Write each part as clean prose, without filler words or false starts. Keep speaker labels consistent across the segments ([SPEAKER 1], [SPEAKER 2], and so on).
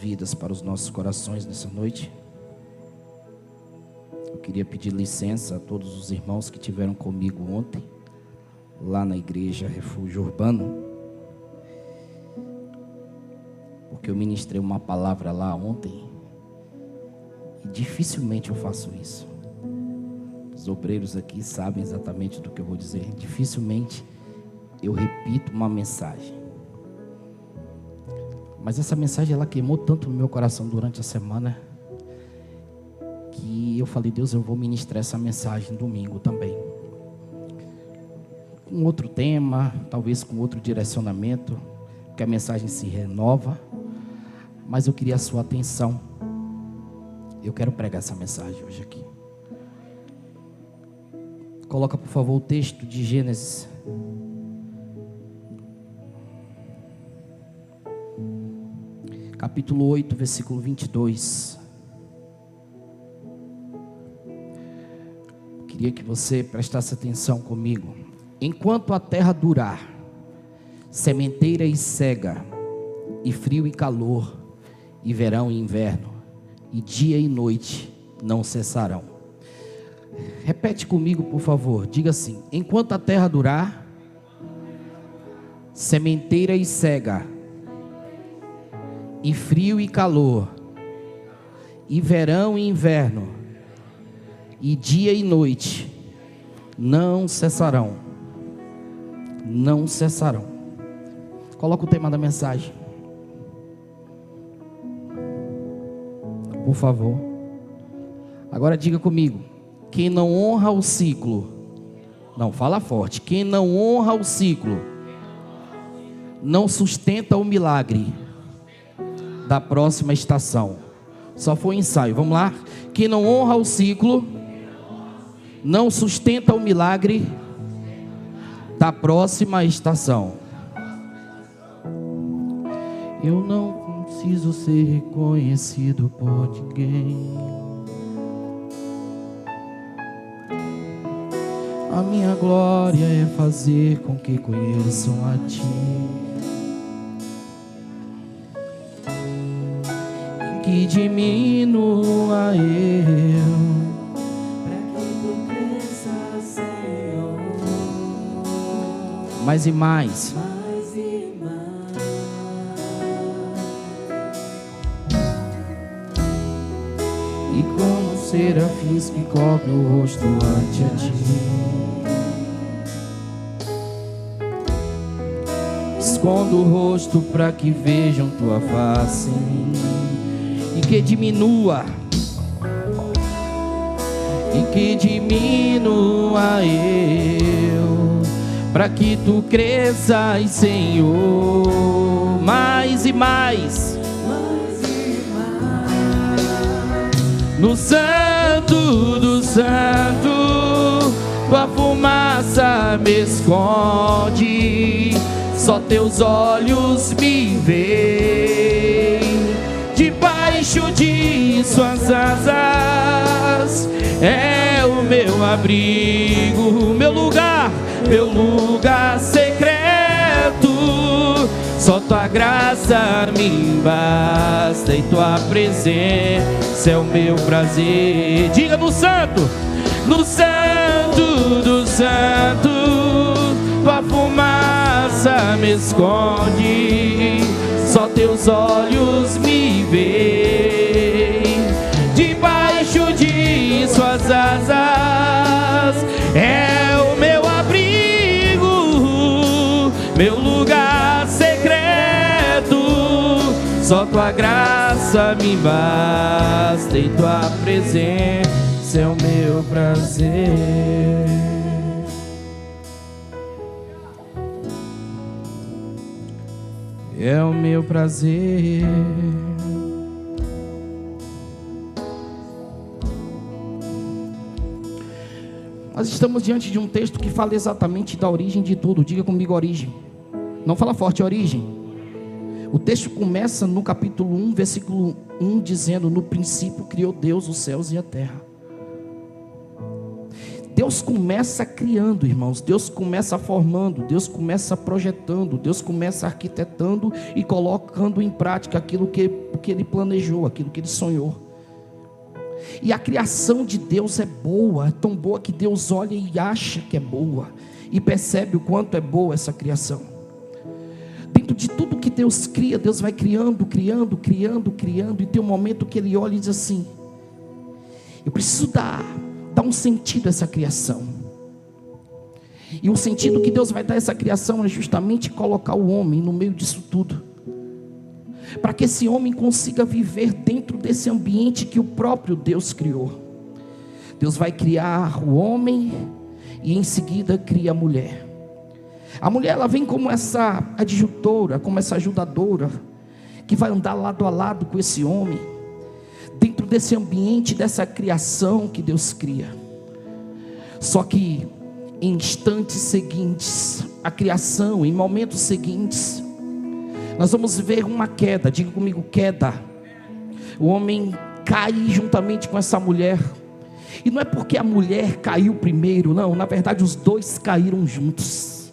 [SPEAKER 1] Vidas para os nossos corações nessa noite. Eu queria pedir licença a todos os irmãos que estiveram comigo ontem, lá na igreja Refúgio Urbano, porque eu ministrei uma palavra lá ontem, e dificilmente eu faço isso. Os obreiros aqui sabem exatamente do que eu vou dizer. Dificilmente eu repito uma mensagem. Mas essa mensagem, ela queimou tanto no meu coração durante a semana, que eu falei: Deus, eu vou ministrar essa mensagem domingo também, com outro tema, talvez com outro direcionamento, porque a mensagem se renova. Mas eu queria a sua atenção. Eu quero pregar essa mensagem hoje aqui. Coloca, por favor, o texto de Gênesis capítulo 8, versículo 22. Queria que você prestasse atenção comigo. Enquanto a terra durar, sementeira e cega, e frio e calor, e verão e inverno, e dia e noite não cessarão. Repete comigo, por favor. Diga assim: enquanto a terra durar, sementeira e cega, e frio e calor, e verão e inverno, e dia e noite não cessarão. Não cessarão. Coloca o tema da mensagem, por favor. Agora diga comigo: quem não honra o ciclo, não, fala forte, quem não honra o ciclo, não sustenta o milagre da próxima estação. Só foi um ensaio, vamos lá. Quem não honra o ciclo, não sustenta o milagre da próxima estação. Eu não preciso ser reconhecido por ninguém. A minha glória é fazer com que conheçam a Ti. Que diminua eu, para que Tu cresça, Senhor. Mais e mais. Mais e mais. E como serafins que cobrem o rosto ante a Ti, escondo o rosto para que vejam Tua face em mim. E que diminua eu, para que Tu cresças, Senhor. Mais e mais, no santo do santo, Tua fumaça me esconde, só Teus olhos me veem. Debaixo de Suas asas é o meu abrigo, meu lugar secreto. Só Tua graça me basta e Tua presença é o meu prazer. Diga: no santo do santo, Tua fumaça me esconde, só Teus olhos me veem. Debaixo de Suas asas é o meu abrigo, meu lugar secreto. Só Tua graça me basta e Tua presença é o meu prazer. É o meu prazer. Nós estamos diante de um texto que fala exatamente da origem de tudo. Diga comigo: origem. Não fala forte: origem. O texto começa no capítulo 1, versículo 1, dizendo: no princípio criou Deus os céus e a terra. Deus começa criando, irmãos. Deus começa formando, Deus começa projetando, Deus começa arquitetando e colocando em prática aquilo que que Ele planejou, aquilo que Ele sonhou. E a criação de Deus é boa, é tão boa que Deus olha e acha que é boa, e percebe o quanto é boa essa criação. Dentro de tudo que Deus cria, Deus vai criando, e tem um momento que Ele olha e diz assim: eu preciso dar um sentido a essa criação. E o sentido que Deus vai dar a essa criação é justamente colocar o homem no meio disso tudo, para que esse homem consiga viver dentro desse ambiente que o próprio Deus criou. Deus vai criar o homem e em seguida cria a mulher. A mulher, ela vem como essa adjutora, como essa ajudadora, que vai andar lado a lado com esse homem, dentro desse ambiente, dessa criação que Deus cria. Só que em instantes seguintes, a criação, em momentos seguintes, nós vamos ver uma queda. Diga comigo, queda. O homem cai juntamente com essa mulher. E não é porque a mulher caiu primeiro, não. Na verdade, os dois caíram juntos.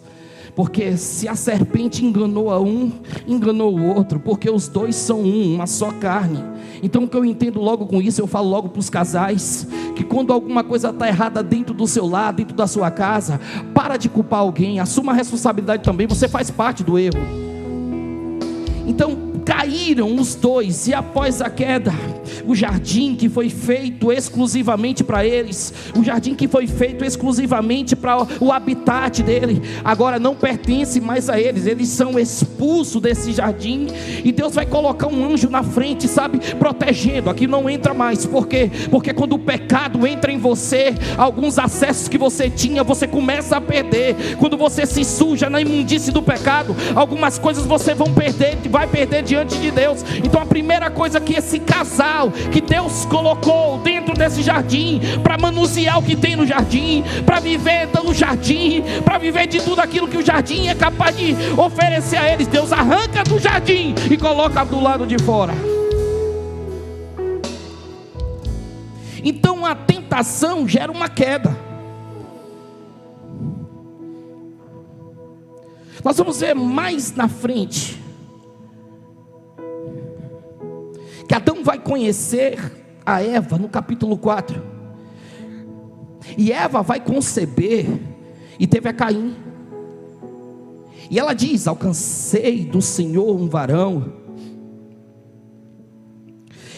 [SPEAKER 1] Porque se a serpente enganou a um, enganou o outro. Porque os dois são uma só carne. Então o que eu entendo logo com isso, eu falo logo para os casais, que quando alguma coisa está errada dentro do seu lar, dentro da sua casa, para de culpar alguém, assuma a responsabilidade também, você faz parte do erro. Então caíram os dois, e após a queda, o jardim que foi feito exclusivamente para eles, o jardim que foi feito exclusivamente para o habitat dele, agora não pertence mais a eles, eles são expulsos desse jardim, e Deus vai colocar um anjo na frente, sabe, protegendo, aqui não entra mais. Por quê? Porque quando o pecado entra em você, alguns acessos que você tinha, você começa a perder. Quando você se suja na imundície do pecado, algumas coisas você vai perder diante de Deus. Então a primeira coisa que esse casal, que Deus colocou dentro desse jardim, para manusear o que tem no jardim, para viver no jardim, para viver de tudo aquilo que o jardim é capaz de oferecer a eles, Deus arranca do jardim e coloca do lado de fora. Então a tentação gera uma queda. Nós vamos ver mais na frente que Adão vai conhecer a Eva no capítulo 4. E Eva vai conceber, e teve a Caim. E ela diz: alcancei do Senhor um varão.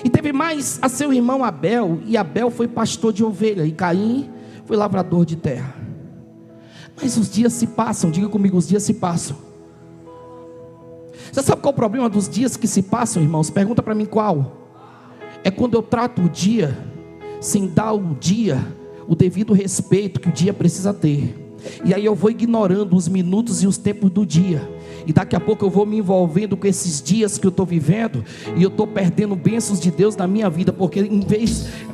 [SPEAKER 1] E teve mais a seu irmão Abel, e Abel foi pastor de ovelha, e Caim foi lavrador de terra. Mas os dias se passam, diga comigo, os dias se passam. Você sabe qual é o problema dos dias que se passam, irmãos? Pergunta para mim qual. É quando eu trato o dia sem dar ao dia o devido respeito que o dia precisa ter. E aí eu vou ignorando os minutos e os tempos do dia. E daqui a pouco eu vou me envolvendo com esses dias que eu estou vivendo, e eu estou perdendo bênçãos de Deus na minha vida. Porque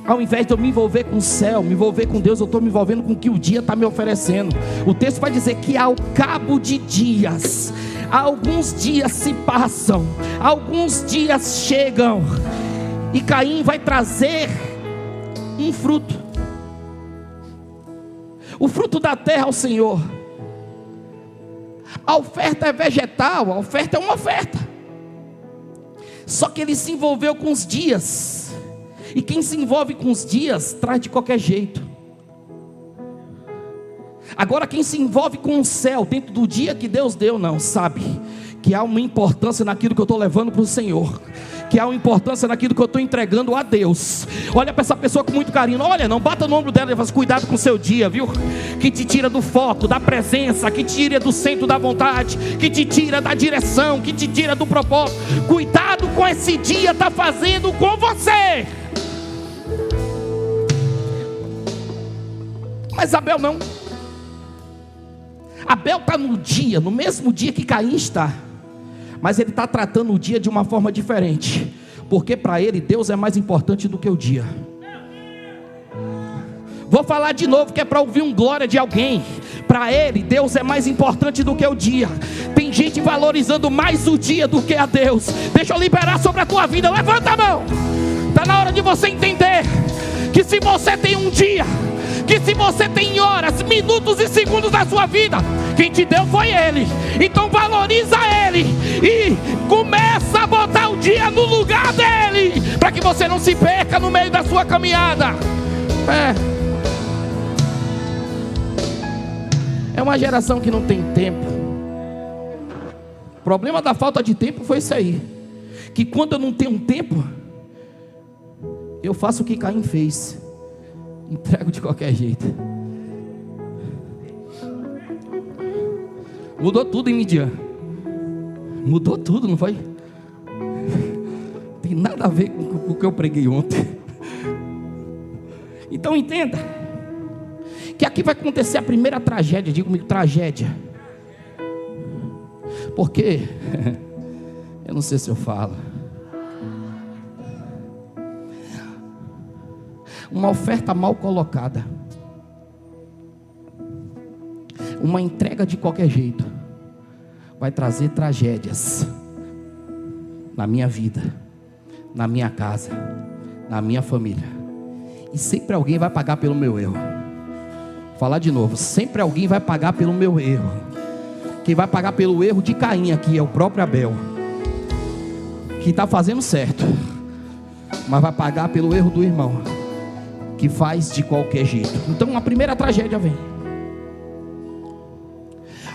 [SPEAKER 1] ao invés de eu me envolver com o céu, me envolver com Deus, eu estou me envolvendo com o que o dia está me oferecendo. O texto vai dizer que ao cabo de dias, alguns dias se passam, alguns dias chegam, e Caim vai trazer um fruto, o fruto da terra ao Senhor. A oferta é vegetal, a oferta é uma oferta. Só que ele se envolveu com os dias, e quem se envolve com os dias traz de qualquer jeito. Agora quem se envolve com o céu dentro do dia que Deus deu, não, sabe que há uma importância naquilo que eu estou levando para o Senhor, que há uma importância naquilo que eu estou entregando a Deus. Olha para essa pessoa com muito carinho, olha, não bata no ombro dela e faz: cuidado com o seu dia, viu? Que te tira do foco, da presença, que te tira do centro da vontade, que te tira da direção, que te tira do propósito. Cuidado com esse dia está fazendo com você. Mas Abel não. Abel está no dia, no mesmo dia que Caim está, mas ele está tratando o dia de uma forma diferente, porque para ele Deus é mais importante do que o dia. Vou falar de novo, que é para ouvir um glória de alguém. Para ele Deus é mais importante do que o dia. Tem gente valorizando mais o dia do que a Deus. Deixa eu liberar sobre a tua vida, levanta a mão. Está na hora de você entender que se você tem um dia, que se você tem horas, minutos e segundos da sua vida, quem te deu foi Ele. Então valoriza Ele e começa a botar o dia no lugar dele, para que você não se perca no meio da sua caminhada. É uma geração que não tem tempo. O problema da falta de tempo foi isso aí, que quando eu não tenho tempo, eu faço o que Caim fez, entrego de qualquer jeito. Mudou tudo em Midian. Mudou tudo, não foi? Tem nada a ver com o que eu preguei ontem. Então entenda que aqui vai acontecer a primeira tragédia. Diga comigo, tragédia. Por quê? Eu não sei se eu falo. Uma oferta mal colocada, uma entrega de qualquer jeito, vai trazer tragédias na minha vida, na minha casa, na minha família. E sempre alguém vai pagar pelo meu erro. Vou falar de novo, sempre alguém vai pagar pelo meu erro. Quem vai pagar pelo erro de Caim aqui é o próprio Abel, que está fazendo certo, mas vai pagar pelo erro do irmão, que faz de qualquer jeito. Então a primeira tragédia vem.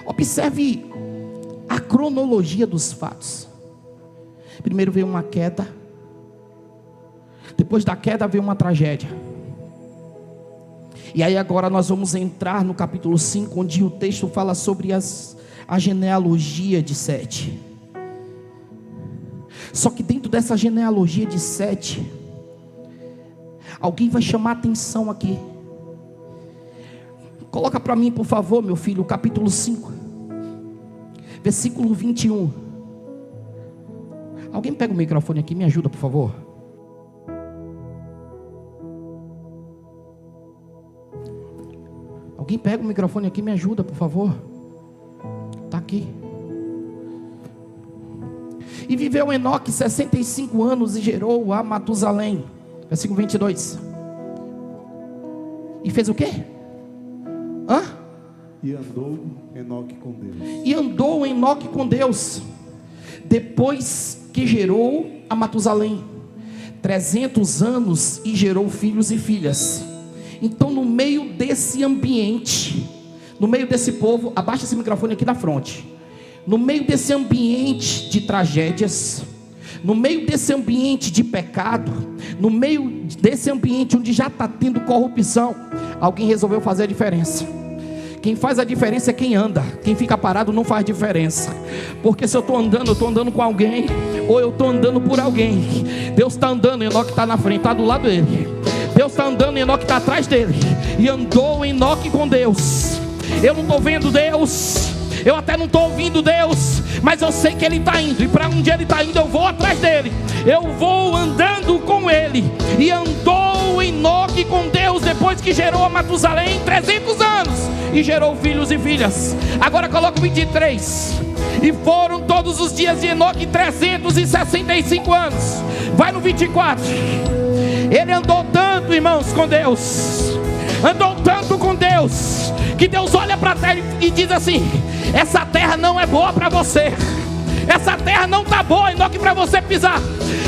[SPEAKER 1] Observe a cronologia dos fatos. Primeiro veio uma queda, depois da queda veio uma tragédia. E aí agora nós vamos entrar no capítulo 5, onde o texto fala sobre a genealogia de Sete. Só que dentro dessa genealogia de Sete, alguém vai chamar a atenção aqui. Coloca para mim, por favor, meu filho, o capítulo 5, versículo 21. Alguém pega o microfone aqui e me ajuda, por favor. Alguém pega o microfone aqui e me ajuda, por favor. Está aqui. E viveu Enoque 65 anos e gerou a Matusalém. Versículo 22. E fez o quê?
[SPEAKER 2] E andou Enoque com Deus.
[SPEAKER 1] E andou Enoque com Deus, depois que gerou a Matusalém, 300 anos, e gerou filhos e filhas. Então no meio desse ambiente, no meio desse povo, abaixa esse microfone aqui na frente. No meio desse ambiente de tragédias, no meio desse ambiente de pecado, no meio desse ambiente onde já está tendo corrupção, alguém resolveu fazer a diferença. Quem faz a diferença é quem anda. Quem fica parado não faz diferença. Porque se eu estou andando, eu estou andando com alguém, ou eu estou andando por alguém. Deus está andando, Enoque está na frente, está do lado dele. Deus está andando, Enoque está atrás dele. E andou Enoque com Deus. Eu não estou vendo Deus, eu até não estou ouvindo Deus, mas eu sei que Ele está indo. E para onde Ele está indo, eu vou atrás dele. Eu vou andando com Ele. E andou Enoque com Deus, depois que gerou a Matusalém, 300 anos, e gerou filhos e filhas. Agora coloca o 23. E foram todos os dias de Enoque 365 anos. Vai no 24. Ele andou tanto, irmãos, com Deus, andou tanto com Deus, que Deus olha para a terra e diz assim: essa terra não é boa para você. Essa terra não está boa, Enoque, para você pisar.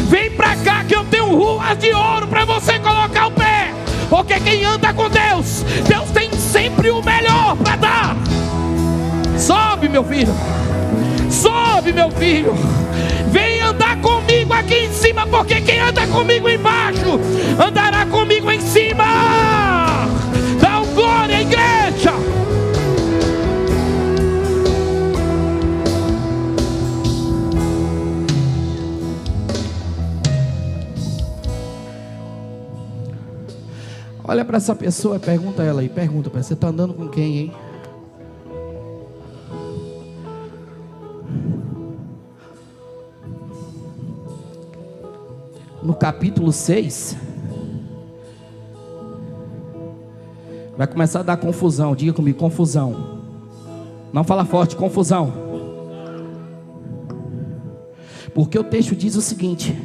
[SPEAKER 1] Vem para cá que eu tenho ruas de ouro para você colocar o pé. Porque quem anda com Deus, Deus tem sempre o melhor para dar. Sobe, meu filho. Sobe, meu filho. Vem andar comigo aqui em cima, porque quem anda comigo embaixo andará comigo em cima. Dá um glória à igreja. Olha para essa pessoa e pergunta a ela aí. Pergunta para ela: você está andando com quem, hein? No capítulo 6, vai começar a dar confusão. Diga comigo, confusão. Não fala forte, confusão. Porque o texto diz o seguinte: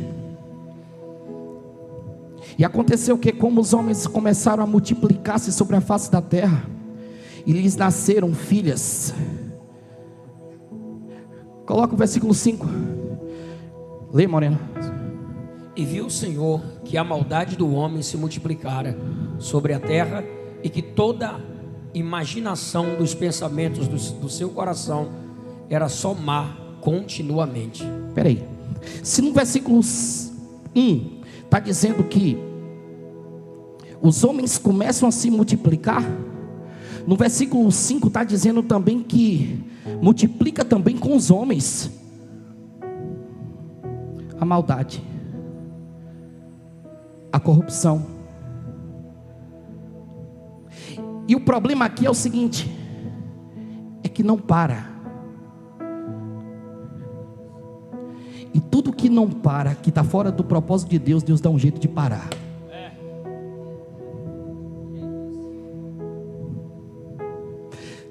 [SPEAKER 1] E aconteceu que, como os homens começaram a multiplicar-se sobre a face da terra, e lhes nasceram filhas. Coloca o versículo 5. Lê, Morena.
[SPEAKER 3] E viu o Senhor que a maldade do homem se multiplicara sobre a terra, e que toda imaginação dos pensamentos do seu coração era só má continuamente.
[SPEAKER 1] Espera aí. Se no versículo 1 está dizendo que os homens começam a se multiplicar, no versículo 5 está dizendo também que multiplica também com os homens a maldade, a corrupção. E o problema aqui é o seguinte: é que não para. E tudo que não para, que está fora do propósito de Deus, Deus dá um jeito de parar.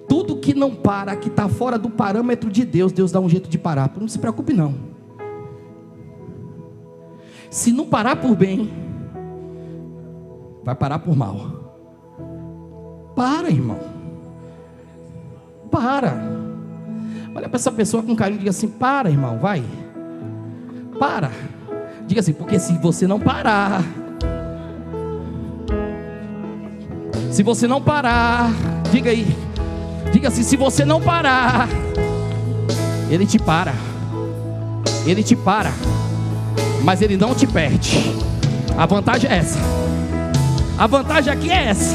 [SPEAKER 1] Tudo que não para, que está fora do parâmetro de Deus, Deus dá um jeito de parar. Não se preocupe não. Se não parar por bem, vai parar por mal. Para, irmão. Para. Olha para essa pessoa com carinho e diga assim: para, irmão, vai. Para. Diga assim: porque se você não parar, se você não parar, diga aí, diga assim: se você não parar, Ele te para. Ele te para, mas Ele não te perde. A vantagem é essa. A vantagem aqui é essa.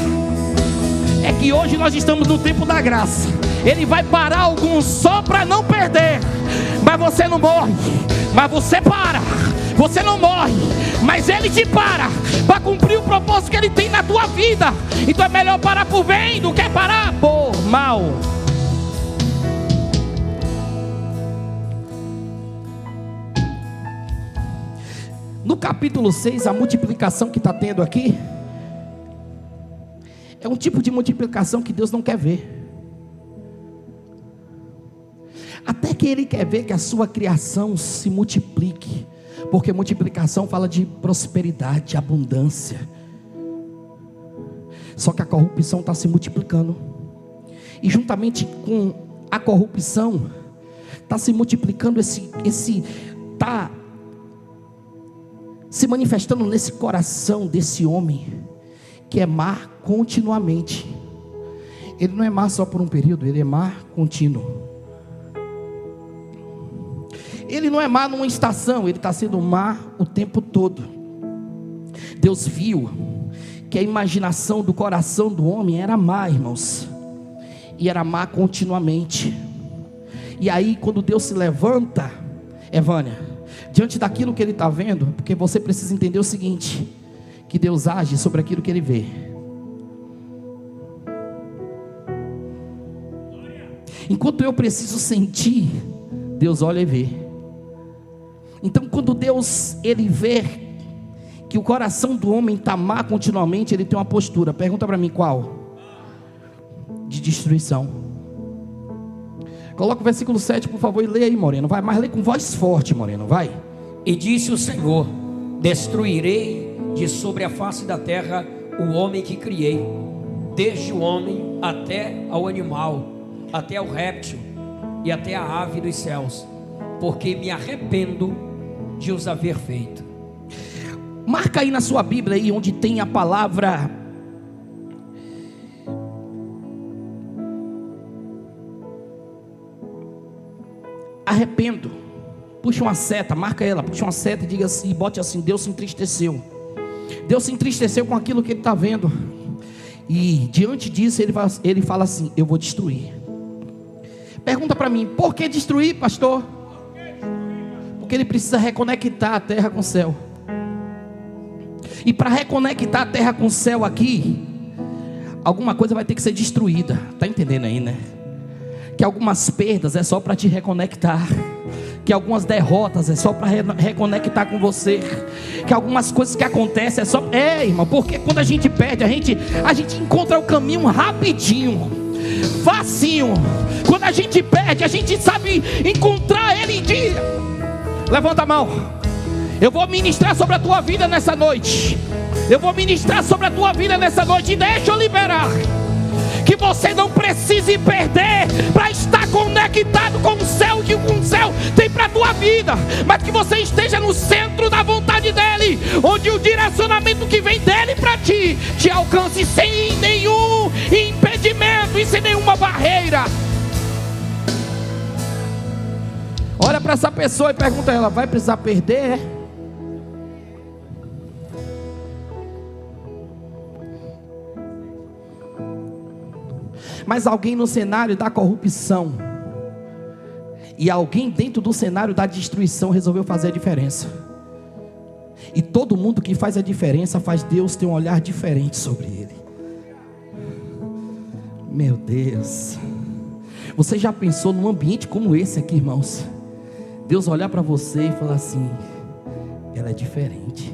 [SPEAKER 1] É que hoje nós estamos no tempo da graça. Ele vai parar alguns só para não perder. Mas você não morre, mas você para. Você não morre, mas Ele te para cumprir o propósito que Ele tem na tua vida. Então é melhor parar por bem do que parar por mal. No capítulo 6, a multiplicação que está tendo aqui é um tipo de multiplicação que Deus não quer ver. Até que Ele quer ver que a sua criação se multiplique, porque multiplicação fala de prosperidade, abundância. Só que a corrupção está se multiplicando, e juntamente com a corrupção está se multiplicando está se manifestando nesse coração desse homem, que é má continuamente. Ele não é má só por um período, ele é má contínuo. Ele não é má numa estação, ele está sendo má o tempo todo. Deus viu que a imaginação do coração do homem era má, irmãos, e era má continuamente. E aí quando Deus se levanta, Evânia, diante daquilo que Ele está vendo, porque você precisa entender o seguinte, que Deus age sobre aquilo que Ele vê. Enquanto eu preciso sentir, Deus olha e vê. Então quando Deus, Ele vê que o coração do homem está má continuamente, Ele tem uma postura, pergunta para mim qual? De destruição. Coloca o versículo 7 por favor e lê aí, Moreno, vai, mas lê com voz forte, Moreno, vai.
[SPEAKER 3] E disse o Senhor: destruirei de sobre a face da terra o homem que criei, desde o homem até ao animal, até ao réptil e até a ave dos céus, porque me arrependo de os haver feito.
[SPEAKER 1] Marca aí na sua Bíblia aí onde tem a palavra arrependo. Puxa uma seta, marca ela, puxa uma seta e diga assim, bote assim: Deus se entristeceu. Deus se entristeceu com aquilo que Ele está vendo. E diante disso ele fala assim: eu vou destruir. Pergunta para mim: por que destruir, pastor? Porque Ele precisa reconectar a terra com o céu. E para reconectar a terra com o céu aqui, alguma coisa vai ter que ser destruída. Está entendendo aí, né? Que algumas perdas é só para te reconectar, que algumas derrotas é só para reconectar com você, que algumas coisas que acontecem é só... irmão, porque quando a gente perde, a gente encontra o caminho rapidinho, facinho. Quando a gente perde, a gente sabe encontrar ele de... Levanta a mão. Eu vou ministrar sobre a tua vida nessa noite. Eu vou ministrar sobre a tua vida nessa noite. E deixa eu liberar que você não precise perder para estar conectado com o céu, que o céu tem para a tua vida, mas que você esteja no centro da vontade dele, onde o direcionamento que vem dele para ti te alcance sem nenhum impedimento e sem nenhuma barreira. Olha para essa pessoa e pergunta a ela: vai precisar perder? Mas alguém no cenário da corrupção e alguém dentro do cenário da destruição resolveu fazer a diferença. E todo mundo que faz a diferença faz Deus ter um olhar diferente sobre ele. Meu Deus, você já pensou num ambiente como esse aqui, irmãos? Deus olhar para você e falar assim: ela é diferente.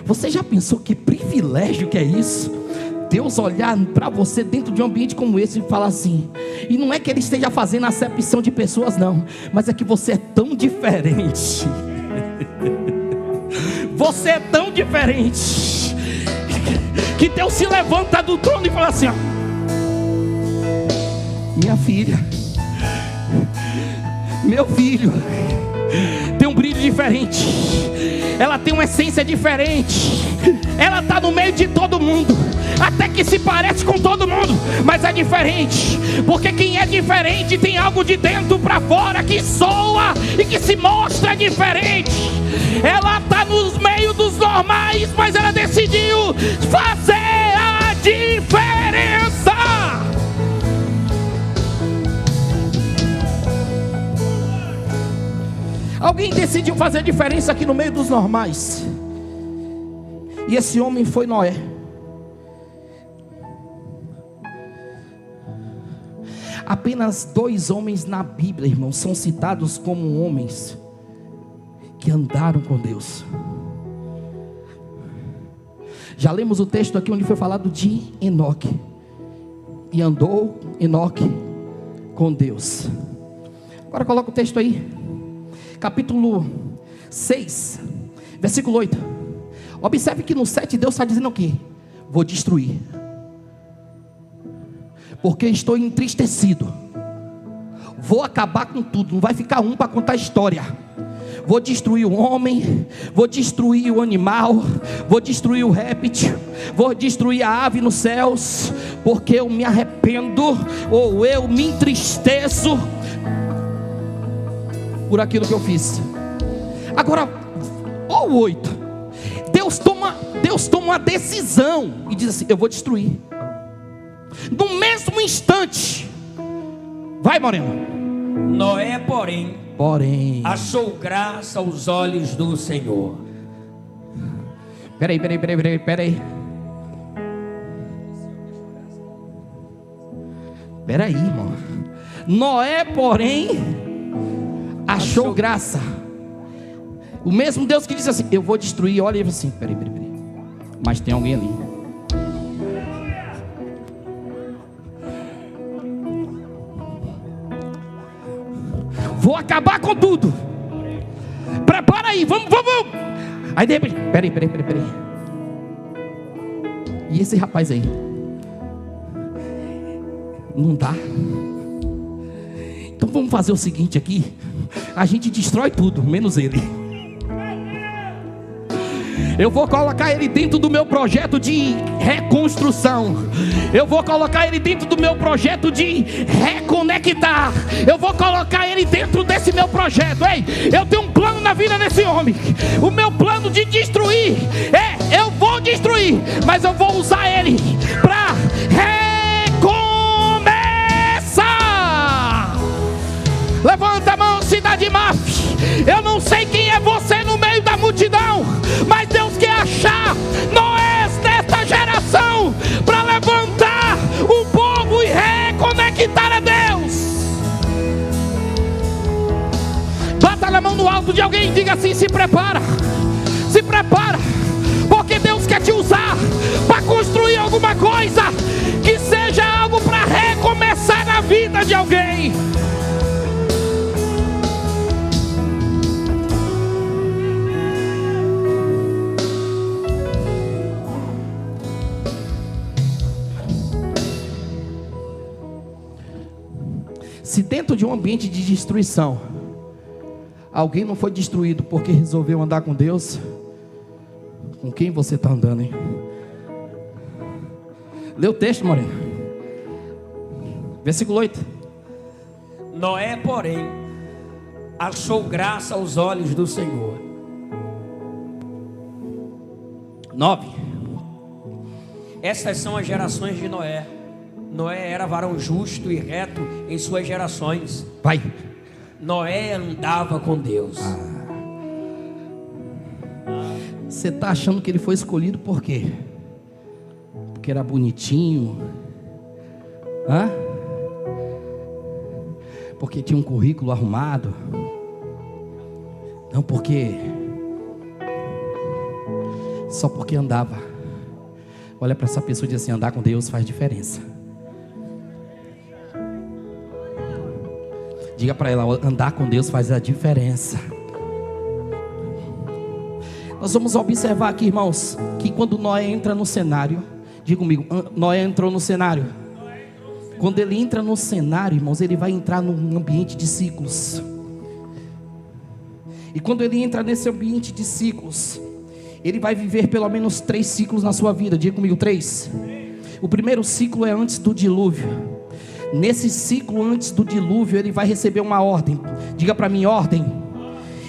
[SPEAKER 1] Você já pensou que privilégio que é isso? Deus olhar para você dentro de um ambiente como esse e falar assim. E não é que ele esteja fazendo acepção de pessoas, não, mas é que você é tão diferente. Você é tão diferente que Deus se levanta do trono e fala assim: ó, minha filha, meu filho tem um brilho diferente, ela tem uma essência diferente, ela está no meio de todo mundo, até que se parece com todo mundo, mas é diferente, porque quem é diferente tem algo de dentro para fora que soa e que se mostra diferente. Ela está nos meios dos normais, mas ela decidiu fazer a diferença. Alguém decidiu fazer a diferença aqui no meio dos normais, e esse homem foi Noé. Apenas 2 homens na Bíblia, irmãos, são citados como homens que andaram com Deus. Já lemos o texto aqui onde foi falado de Enoque. E andou Enoque com Deus. Agora coloca o texto aí. Capítulo 6, versículo 8. Observe que no 7 Deus está dizendo o quê? Vou destruir, porque estou entristecido. Vou acabar com tudo. Não vai ficar um para contar a história. Vou destruir o homem, vou destruir o animal, vou destruir o réptil, vou destruir a ave nos céus, porque eu me arrependo, ou eu me entristeço por aquilo que eu fiz. Agora, ó o 8. Deus toma uma decisão e diz assim: eu vou destruir. No mesmo instante, vai, Moreno.
[SPEAKER 3] Noé, porém, achou graça aos olhos do Senhor.
[SPEAKER 1] Peraí. Peraí, irmão. Noé, porém, achou graça. O mesmo Deus que disse assim: eu vou destruir. Olha ele assim: peraí. Mas tem alguém ali. Vou acabar com tudo. Prepara aí, vamos. Aí de repente, peraí. E esse rapaz aí? Não dá. Então vamos fazer o seguinte aqui. A gente destrói tudo, menos ele. Eu vou colocar ele dentro do meu projeto de reconstrução. Eu vou colocar ele dentro do meu projeto de reconectar. Eu vou colocar ele dentro desse meu projeto. Ei, eu tenho um plano na vida desse homem. O meu plano de destruir eu vou destruir, mas eu vou usar ele para recomeçar. Levanta a mão, cidade Maf. Eu não sei quem é você no meio da multidão, mas Deus quer achar Noés desta geração para levantar o povo e reconectar a Deus. Bata na mão no alto de alguém e diga assim: se prepara, porque Deus quer te usar para construir alguma coisa que seja algo para recomeçar na vida de alguém. dentro de um ambiente de destruição, alguém não foi destruído porque resolveu andar com Deus? Com quem você está andando, hein? Lê o texto, Moreno. Versículo 8.
[SPEAKER 3] Noé, porém, achou graça aos olhos do Senhor.
[SPEAKER 1] 9.
[SPEAKER 3] Estas são as gerações de Noé. Noé era varão justo e reto em suas gerações.
[SPEAKER 1] Vai.
[SPEAKER 3] Noé andava com Deus.
[SPEAKER 1] Você está achando que ele foi escolhido por quê? Porque era bonitinho? Hã? Porque tinha um currículo arrumado? Não, porque... Só porque andava. Olha para essa pessoa e diz assim: andar com Deus faz diferença. Diga para ela: andar com Deus faz a diferença. Nós vamos observar aqui, irmãos, que quando Noé entra no cenário, diga comigo, Noé entrou no cenário. Quando ele entra no cenário, irmãos, ele vai entrar num ambiente de ciclos. E quando ele entra nesse ambiente de ciclos, ele vai viver pelo menos 3 ciclos na sua vida. Diga comigo, 3. O primeiro ciclo é antes do dilúvio. Nesse ciclo antes do dilúvio, ele vai receber uma ordem. Diga para mim, ordem.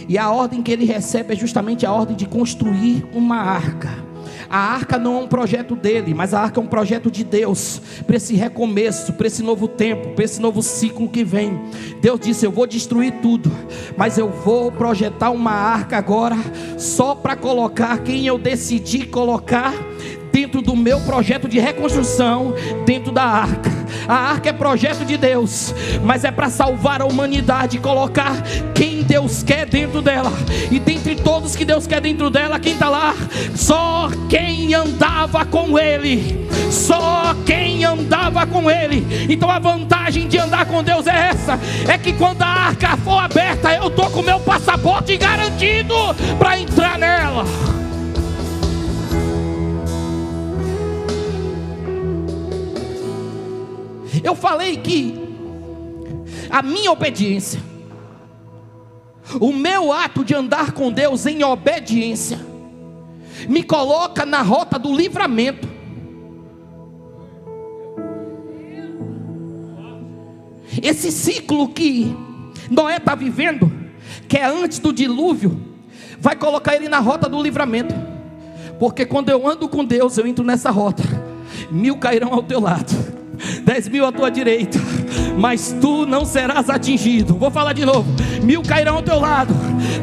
[SPEAKER 1] E a ordem que ele recebe é justamente a ordem de construir uma arca. A arca não é um projeto dele, mas a arca é um projeto de Deus, para esse recomeço, para esse novo tempo, para esse novo ciclo que vem. Deus disse: eu vou destruir tudo, mas eu vou projetar uma arca agora, só para colocar quem eu decidi colocar dentro do meu projeto de reconstrução, dentro da arca. A arca é projeto de Deus, mas é para salvar a humanidade, colocar quem Deus quer dentro dela. E dentre todos que Deus quer dentro dela, quem está lá? Só quem andava com Ele. Só quem andava com Ele. Então a vantagem de andar com Deus é essa: é que quando a arca for aberta, eu estou com o meu passaporte garantido para entrar nela. Eu falei que a minha obediência, o meu ato de andar com Deus em obediência, me coloca na rota do livramento. Esse ciclo que Noé está vivendo, que é antes do dilúvio, vai colocar ele na rota do livramento. Porque quando eu ando com Deus, eu entro nessa rota. 1000 cairão ao teu lado, 10.000 à tua direita, mas tu não serás atingido. Vou falar de novo: 1000 cairão ao teu lado,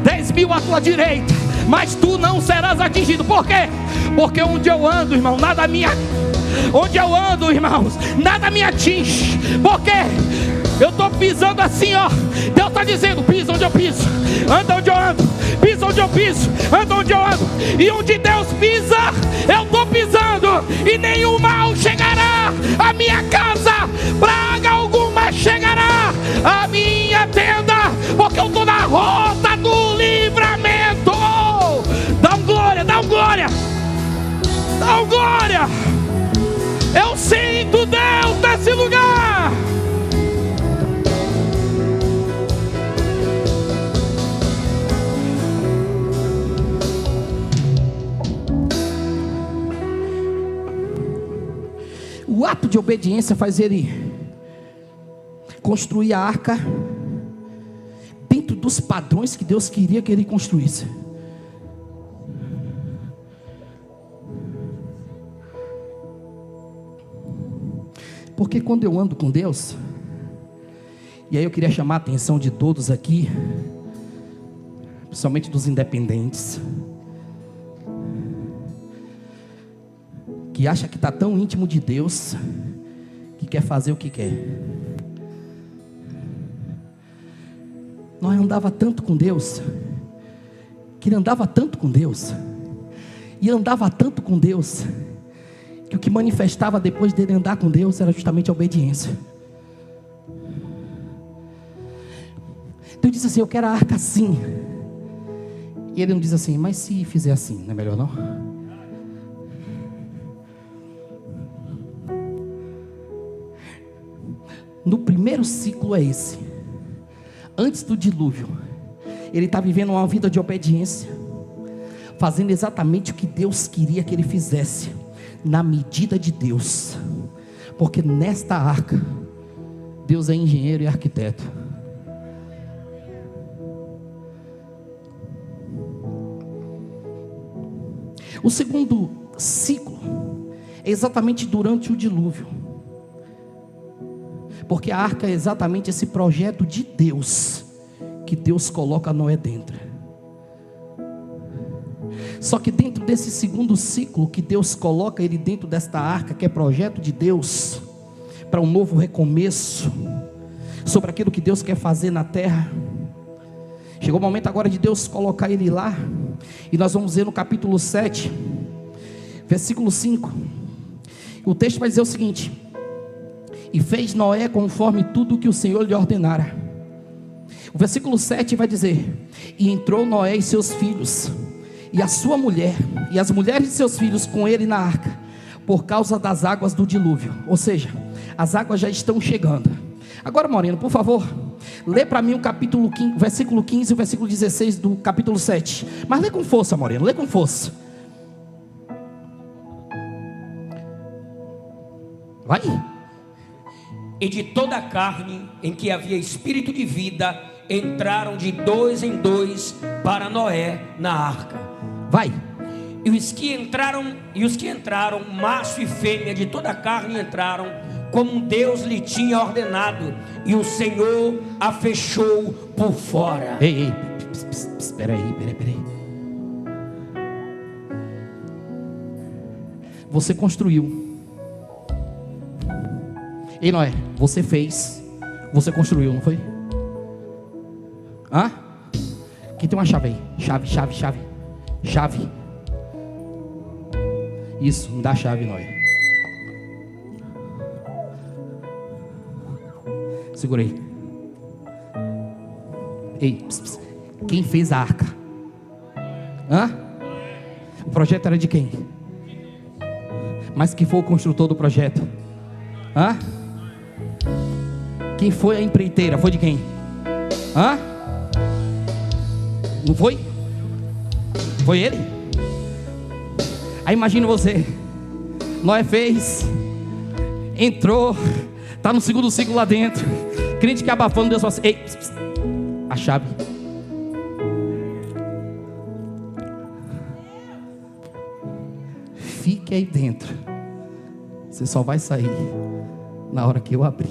[SPEAKER 1] 10.000 à tua direita, mas tu não serás atingido. Por quê? Porque onde eu ando, irmão, nada me atinge. Por quê? Eu estou pisando assim, ó. Deus está dizendo: pisa onde eu piso, anda onde eu ando, pisa onde eu piso, anda onde eu ando. E onde Deus pisa, eu estou pisando, e nenhum mal chegará à minha casa, praga alguma chegará à minha tenda, porque eu estou na rota do livramento. Dá um glória, dá um glória, dá um glória. Eu sinto Deus nesse lugar. O ato de obediência faz ele construir a arca dentro dos padrões que Deus queria que ele construísse. Porque quando eu ando com Deus, e aí eu queria chamar a atenção de todos aqui, principalmente dos independentes, que acha que está tão íntimo de Deus, que quer fazer o que quer. Nós andava tanto com Deus, que ele andava tanto com Deus, e andava tanto com Deus, que o que manifestava depois dele andar com Deus era justamente a obediência. Então ele disse assim: eu quero a arca assim. E ele não diz assim: mas se fizer assim, não é melhor não? No primeiro ciclo é esse. antes do dilúvio, ele está vivendo uma vida de obediência, fazendo exatamente o que Deus queria que ele fizesse, na medida de Deus, porque nesta arca, Deus é engenheiro e arquiteto. O segundo ciclo é exatamente durante o dilúvio, porque a arca é exatamente esse projeto de Deus, que Deus coloca Noé dentro. Só que dentro desse segundo ciclo, que Deus coloca ele dentro desta arca, que é projeto de Deus, para um novo recomeço, sobre aquilo que Deus quer fazer na terra, chegou o momento agora de Deus colocar ele lá, e nós vamos ver no capítulo 7, versículo 5, o texto vai dizer o seguinte: e fez Noé conforme tudo que o Senhor lhe ordenara. O versículo 7 vai dizer: e entrou Noé e seus filhos, e a sua mulher, e as mulheres de seus filhos com ele na arca, por causa das águas do dilúvio. Ou seja, as águas já estão chegando. Agora, Moreno, por favor, lê para mim o capítulo 15, versículo 15 e o versículo 16 do capítulo 7. Mas lê com força, Moreno, lê com força. Vai.
[SPEAKER 3] E de toda a carne em que havia espírito de vida, entraram de 2 em 2 para Noé na arca.
[SPEAKER 1] Vai.
[SPEAKER 3] E os que entraram, macho e fêmea de toda a carne entraram, como Deus lhe tinha ordenado, e o Senhor a fechou por fora.
[SPEAKER 1] Ei, espera aí. Você construiu. Ei, Noé, você fez, você construiu, não foi? Hã? Aqui tem uma chave aí. Chave. Isso, me dá a chave, Noé. Segurei. Ei, quem fez a arca? Hã? O projeto era de quem? Mas quem foi o construtor do projeto? Hã? Quem foi a empreiteira? Foi de quem? Hã? Não foi? Foi ele? Aí imagina você, Noé fez, entrou, está no segundo ciclo lá dentro, crente que abafando, Deus fala assim: ei, a chave. Fique aí dentro, você só vai sair na hora que eu abrir.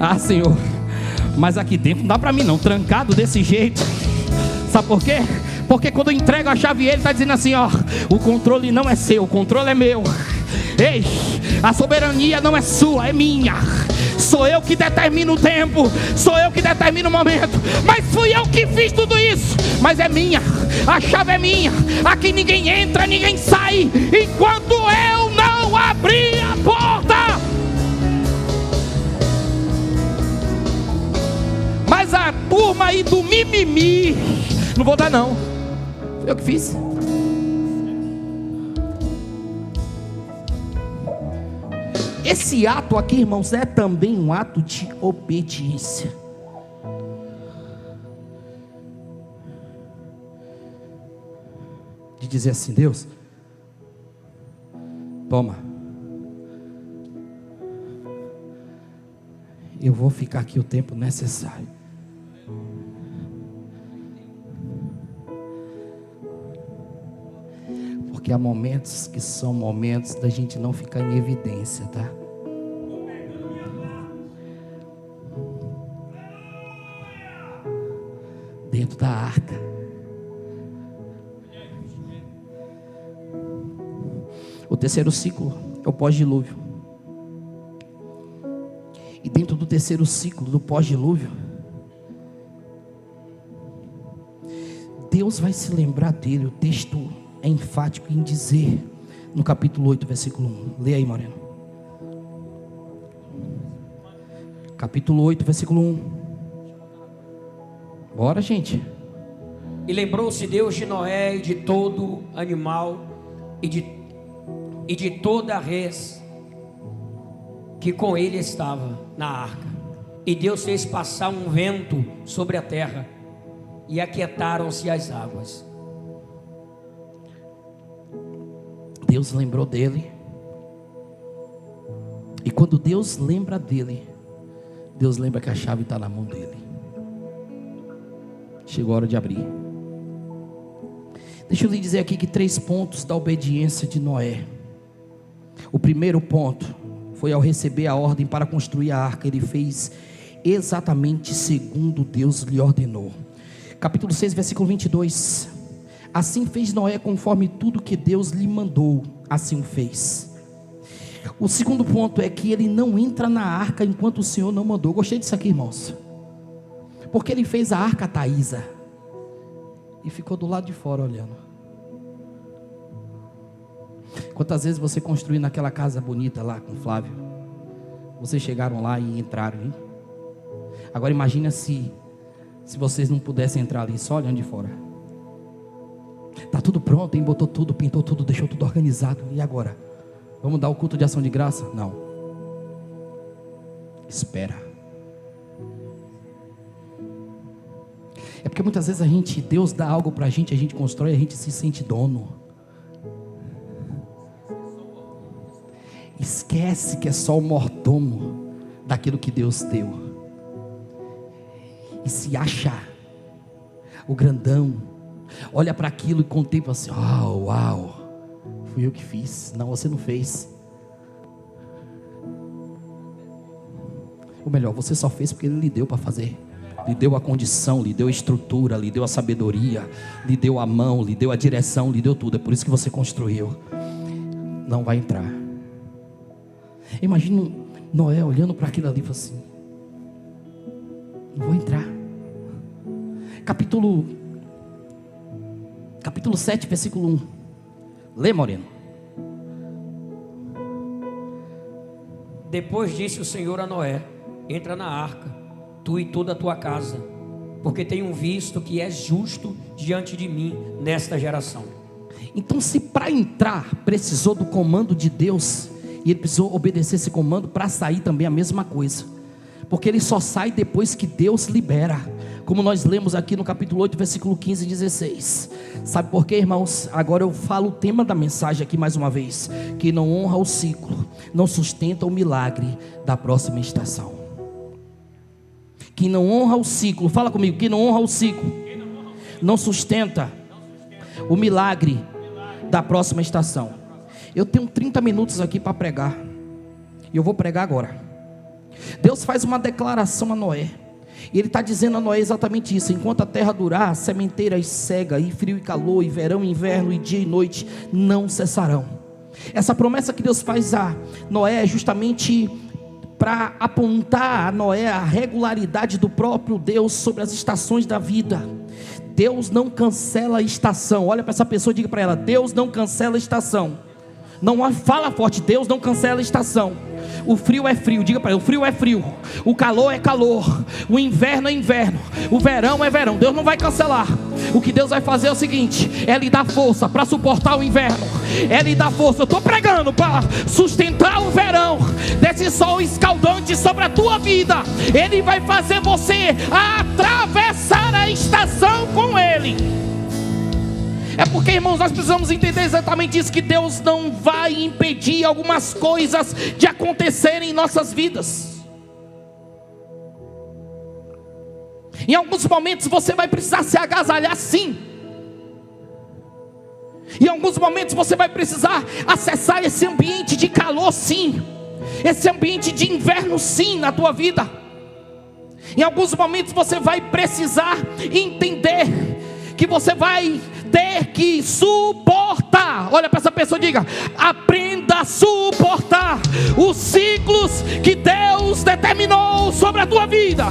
[SPEAKER 1] Ah, Senhor, mas aqui dentro não dá para mim não, trancado desse jeito. Sabe por quê? Porque quando eu entrego a chave, ele está dizendo assim: ó, o controle não é seu, o controle é meu. Ei, a soberania não é sua, é minha. Sou eu que determino o tempo, sou eu que determino o momento, mas fui eu que fiz tudo isso. Mas é minha, a chave é minha. Aqui ninguém entra, ninguém sai, enquanto eu não abrir a porta. Mas a turma aí do mimimi, não vou dar não, foi eu que fiz. Esse ato aqui, irmãos, é também um ato de obediência. De dizer assim: Deus, toma, eu vou ficar aqui o tempo necessário. Porque há momentos que são momentos da gente não ficar em evidência, tá? Dentro da arca. O terceiro ciclo é o pós-dilúvio. E dentro do terceiro ciclo do pós-dilúvio, Deus vai se lembrar dele. O texto é enfático em dizer, no capítulo 8, versículo 1. Lê aí, Moreno. Capítulo 8, versículo 1. Bora, gente.
[SPEAKER 3] E lembrou-se Deus de Noé e de todo animal e de toda res que com ele estava na arca. E Deus fez passar um vento sobre a terra, e aquietaram-se as águas.
[SPEAKER 1] Deus lembrou dele. E quando Deus lembra dele, Deus lembra que a chave está na mão dele. Chegou a hora de abrir. Deixa eu lhe dizer aqui que 3 pontos da obediência de Noé. O primeiro ponto foi ao receber a ordem para construir a arca. Ele fez exatamente segundo Deus lhe ordenou. Capítulo 6, versículo 22. Assim fez Noé conforme tudo que Deus lhe mandou, assim o fez. O segundo ponto é que ele não entra na arca enquanto o Senhor não mandou. Gostei disso aqui, irmãos. Porque ele fez a arca Taísa e ficou do lado de fora olhando. Quantas vezes você construiu naquela casa bonita lá com o Flávio? Vocês chegaram lá e entraram, hein? Agora imagina se vocês não pudessem entrar ali, só olhando de fora. Está tudo pronto, hein? Botou tudo, pintou tudo, deixou tudo organizado. E agora? Vamos dar o culto de ação de graça? Não. Espera. É porque muitas vezes Deus dá algo para a gente constrói, a gente se sente dono. Esquece que é só o mordomo daquilo que Deus deu. E se acha o grandão. Olha para aquilo e contempla assim: uau, fui eu que fiz. Não, você não fez. Ou melhor, você só fez porque Ele lhe deu para fazer. Lhe deu a condição, lhe deu a estrutura, lhe deu a sabedoria, lhe deu a mão, lhe deu a direção, lhe deu tudo. É por isso que você construiu. Não vai entrar. Imagina Noé olhando para aquilo ali e falando assim: não vou entrar. Capítulo 7, versículo 1. Lê, Moreno.
[SPEAKER 3] Depois disse o Senhor a Noé: entra na arca, tu e toda a tua casa, porque tenho visto que és justo diante de mim nesta geração.
[SPEAKER 1] Então, se para entrar precisou do comando de Deus, e ele precisou obedecer esse comando, para sair também a mesma coisa, porque ele só sai depois que Deus libera, como nós lemos aqui no capítulo 8, versículo 15 e 16. Sabe por quê, irmãos? Agora eu falo o tema da mensagem aqui mais uma vez: que não honra o ciclo, não sustenta o milagre da próxima estação. Que não honra o ciclo, fala comigo, que não honra o ciclo, não sustenta o milagre da próxima estação. Eu tenho 30 minutos aqui para pregar, e eu vou pregar agora. Deus faz uma declaração a Noé, e Ele está dizendo a Noé exatamente isso: enquanto a terra durar, sementeiras cega, e frio e calor, e verão e inverno, e dia e noite não cessarão. Essa promessa que Deus faz a Noé é justamente para apontar a Noé a regularidade do próprio Deus sobre as estações da vida. Deus não cancela a estação. Olha para essa pessoa e diga para ela: Deus não cancela a estação. Não fala forte: Deus não cancela a estação. O frio é frio, diga para ele: o frio é frio, o calor é calor, o inverno é inverno, o verão é verão. Deus não vai cancelar. O que Deus vai fazer é o seguinte: é lhe dar força para suportar o inverno, é lhe dar força. Eu estou pregando para sustentar o verão desse sol escaldante sobre a tua vida. Ele vai fazer você atravessar a estação com Ele. É porque, irmãos, nós precisamos entender exatamente isso: que Deus não vai impedir algumas coisas de acontecerem em nossas vidas. Em alguns momentos você vai precisar se agasalhar, sim. Em alguns momentos você vai precisar acessar esse ambiente de calor, sim. Esse ambiente de inverno, sim, na tua vida. Em alguns momentos você vai precisar entender que você vai ter que suportar. Olha para essa pessoa e diga: aprenda a suportar os ciclos que Deus determinou sobre a tua vida.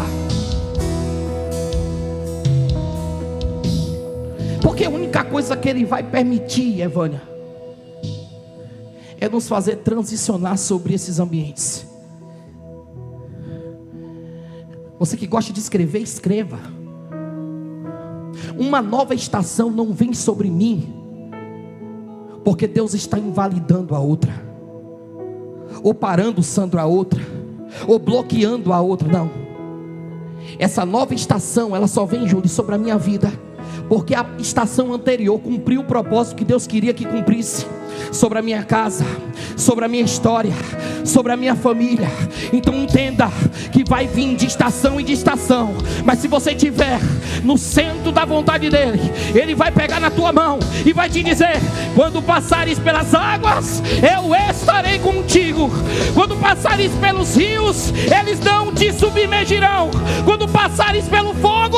[SPEAKER 1] Porque a única coisa que Ele vai permitir, Evânia, é nos fazer transicionar sobre esses ambientes. Você que gosta de escrever, escreva. Uma nova estação não vem sobre mim porque Deus está invalidando a outra. ou parando, Sandro, a outra, ou bloqueando a outra. Não. Essa nova estação, ela só vem, Júlio, sobre a minha vida, porque a estação anterior cumpriu o propósito que Deus queria que cumprisse. Sobre a minha casa, sobre a minha história, sobre a minha família. Então entenda que vai vir de estação em de estação, mas se você estiver no centro da vontade dele, ele vai pegar na tua mão e vai te dizer: quando passares pelas águas, eu estarei contigo. Quando passares pelos rios, eles não te submergirão. Quando passares pelo fogo,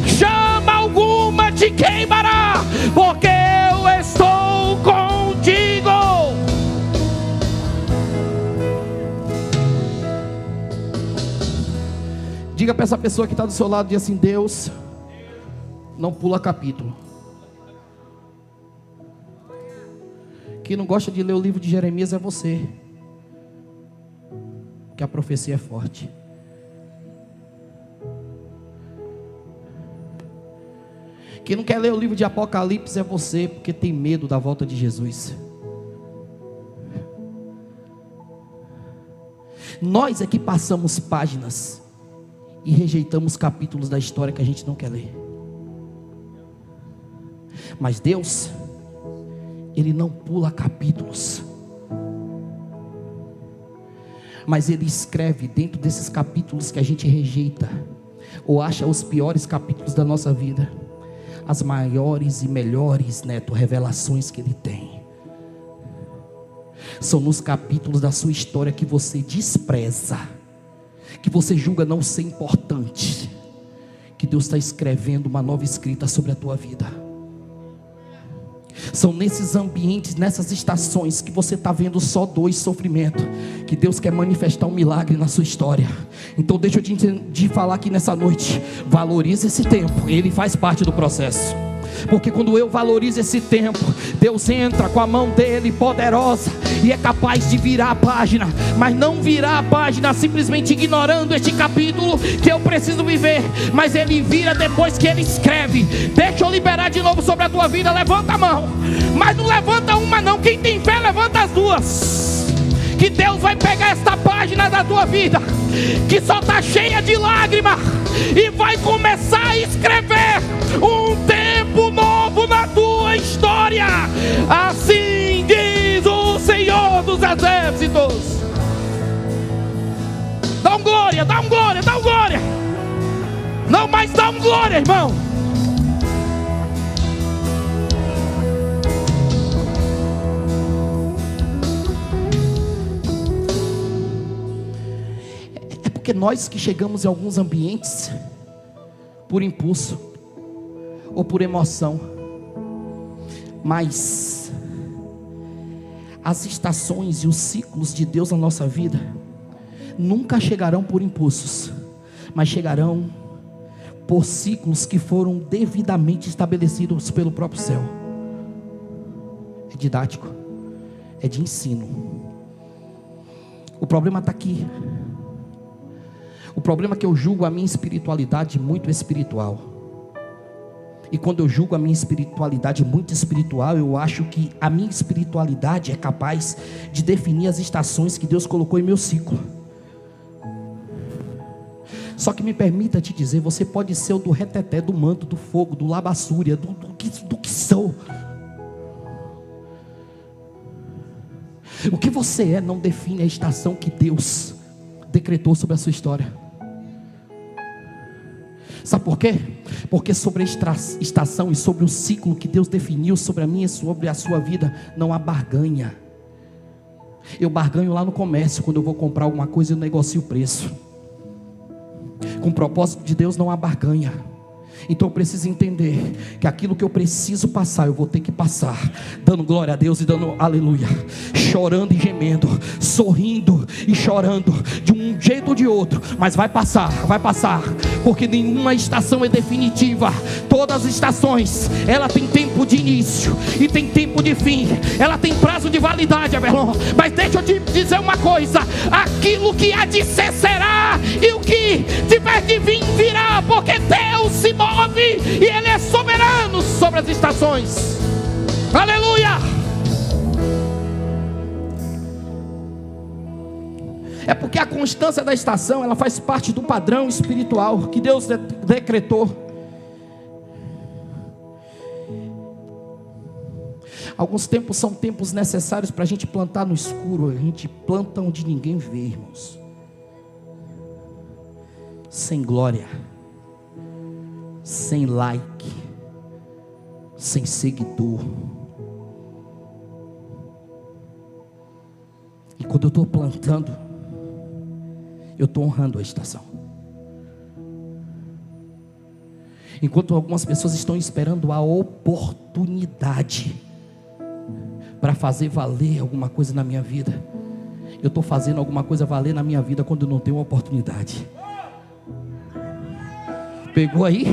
[SPEAKER 1] chama alguma te queimará, porque eu estou contigo. Diga para essa pessoa que está do seu lado, diz assim: Deus não pula capítulo. Quem não gosta de ler o livro de Jeremias é você, que a profecia é forte. Quem não quer ler o livro de Apocalipse é você, porque tem medo da volta de Jesus. Nós é que passamos páginas e rejeitamos capítulos da história que a gente não quer ler. Mas Deus, Ele não pula capítulos, mas Ele escreve dentro desses capítulos que a gente rejeita, ou acha os piores capítulos da nossa vida, as maiores e melhores, Neto, revelações que Ele tem. São nos capítulos da sua história que você despreza, que você julga não ser importante, que Deus está escrevendo uma nova escrita sobre a tua vida. São nesses ambientes, nessas estações que você está vendo só dor e sofrimento, que Deus quer manifestar um milagre na sua história. Então deixa eu te falar aqui nessa noite: valorize esse tempo, ele faz parte do processo. Porque quando eu valorizo esse tempo, Deus entra com a mão dele poderosa e é capaz de virar a página. Mas não virar a página simplesmente ignorando este capítulo que eu preciso viver, mas ele vira depois que ele escreve. Deixa eu liberar de novo sobre a tua vida. Levanta a mão, mas não levanta uma não. Quem tem fé levanta as duas. Que Deus vai pegar esta página da tua vida, que só está cheia de lágrimas, e vai começar a escrever um tempo novo na tua história. Assim diz o Senhor dos Exércitos. Dá um glória, dá um glória, dá um glória. Não, mas dá um glória, irmão. Porque nós que chegamos em alguns ambientes por impulso ou por emoção, mas as estações e os ciclos de Deus na nossa vida nunca chegarão por impulsos, mas chegarão por ciclos que foram devidamente estabelecidos pelo próprio céu. É didático, é de ensino. O problema está aqui. O problema é que eu julgo a minha espiritualidade muito espiritual. E quando eu julgo a minha espiritualidade muito espiritual, eu acho que a minha espiritualidade é capaz de definir as estações que Deus colocou em meu ciclo. Só que me permita te dizer, você pode ser o do reteté, do manto, do fogo, do labassúria, do que sou. O que você é não define a estação que Deus decretou sobre a sua história. Sabe por quê? Porque sobre a estação e sobre o ciclo que Deus definiu sobre a minha e sobre a sua vida, não há barganha. Eu barganho lá no comércio, quando eu vou comprar alguma coisa eu negocio o preço. Com o propósito de Deus não há barganha. Então eu preciso entender que aquilo que eu preciso passar, eu vou ter que passar, dando glória a Deus e dando aleluia, chorando e gemendo, sorrindo e chorando, de um jeito ou de outro, mas vai passar, porque nenhuma estação é definitiva. Todas as estações, ela tem tempo de início e tem tempo de fim, ela tem prazo de validade, Averlon. Mas deixa eu te dizer uma coisa: aquilo que há de ser será, e o que tiver de vir virá, porque Deus se move e Ele é soberano sobre as estações. Aleluia! É porque a constância da estação, ela faz parte do padrão espiritual que Deus decretou. Alguns tempos são tempos necessários para a gente plantar no escuro. A gente planta onde ninguém vê, irmãos. Sem glória, sem like, sem seguidor. E quando eu estou plantando, eu estou honrando a estação. Enquanto algumas pessoas estão esperando a oportunidade para fazer valer alguma coisa na minha vida, eu estou fazendo alguma coisa valer na minha vida quando eu não tenho oportunidade. Pegou aí?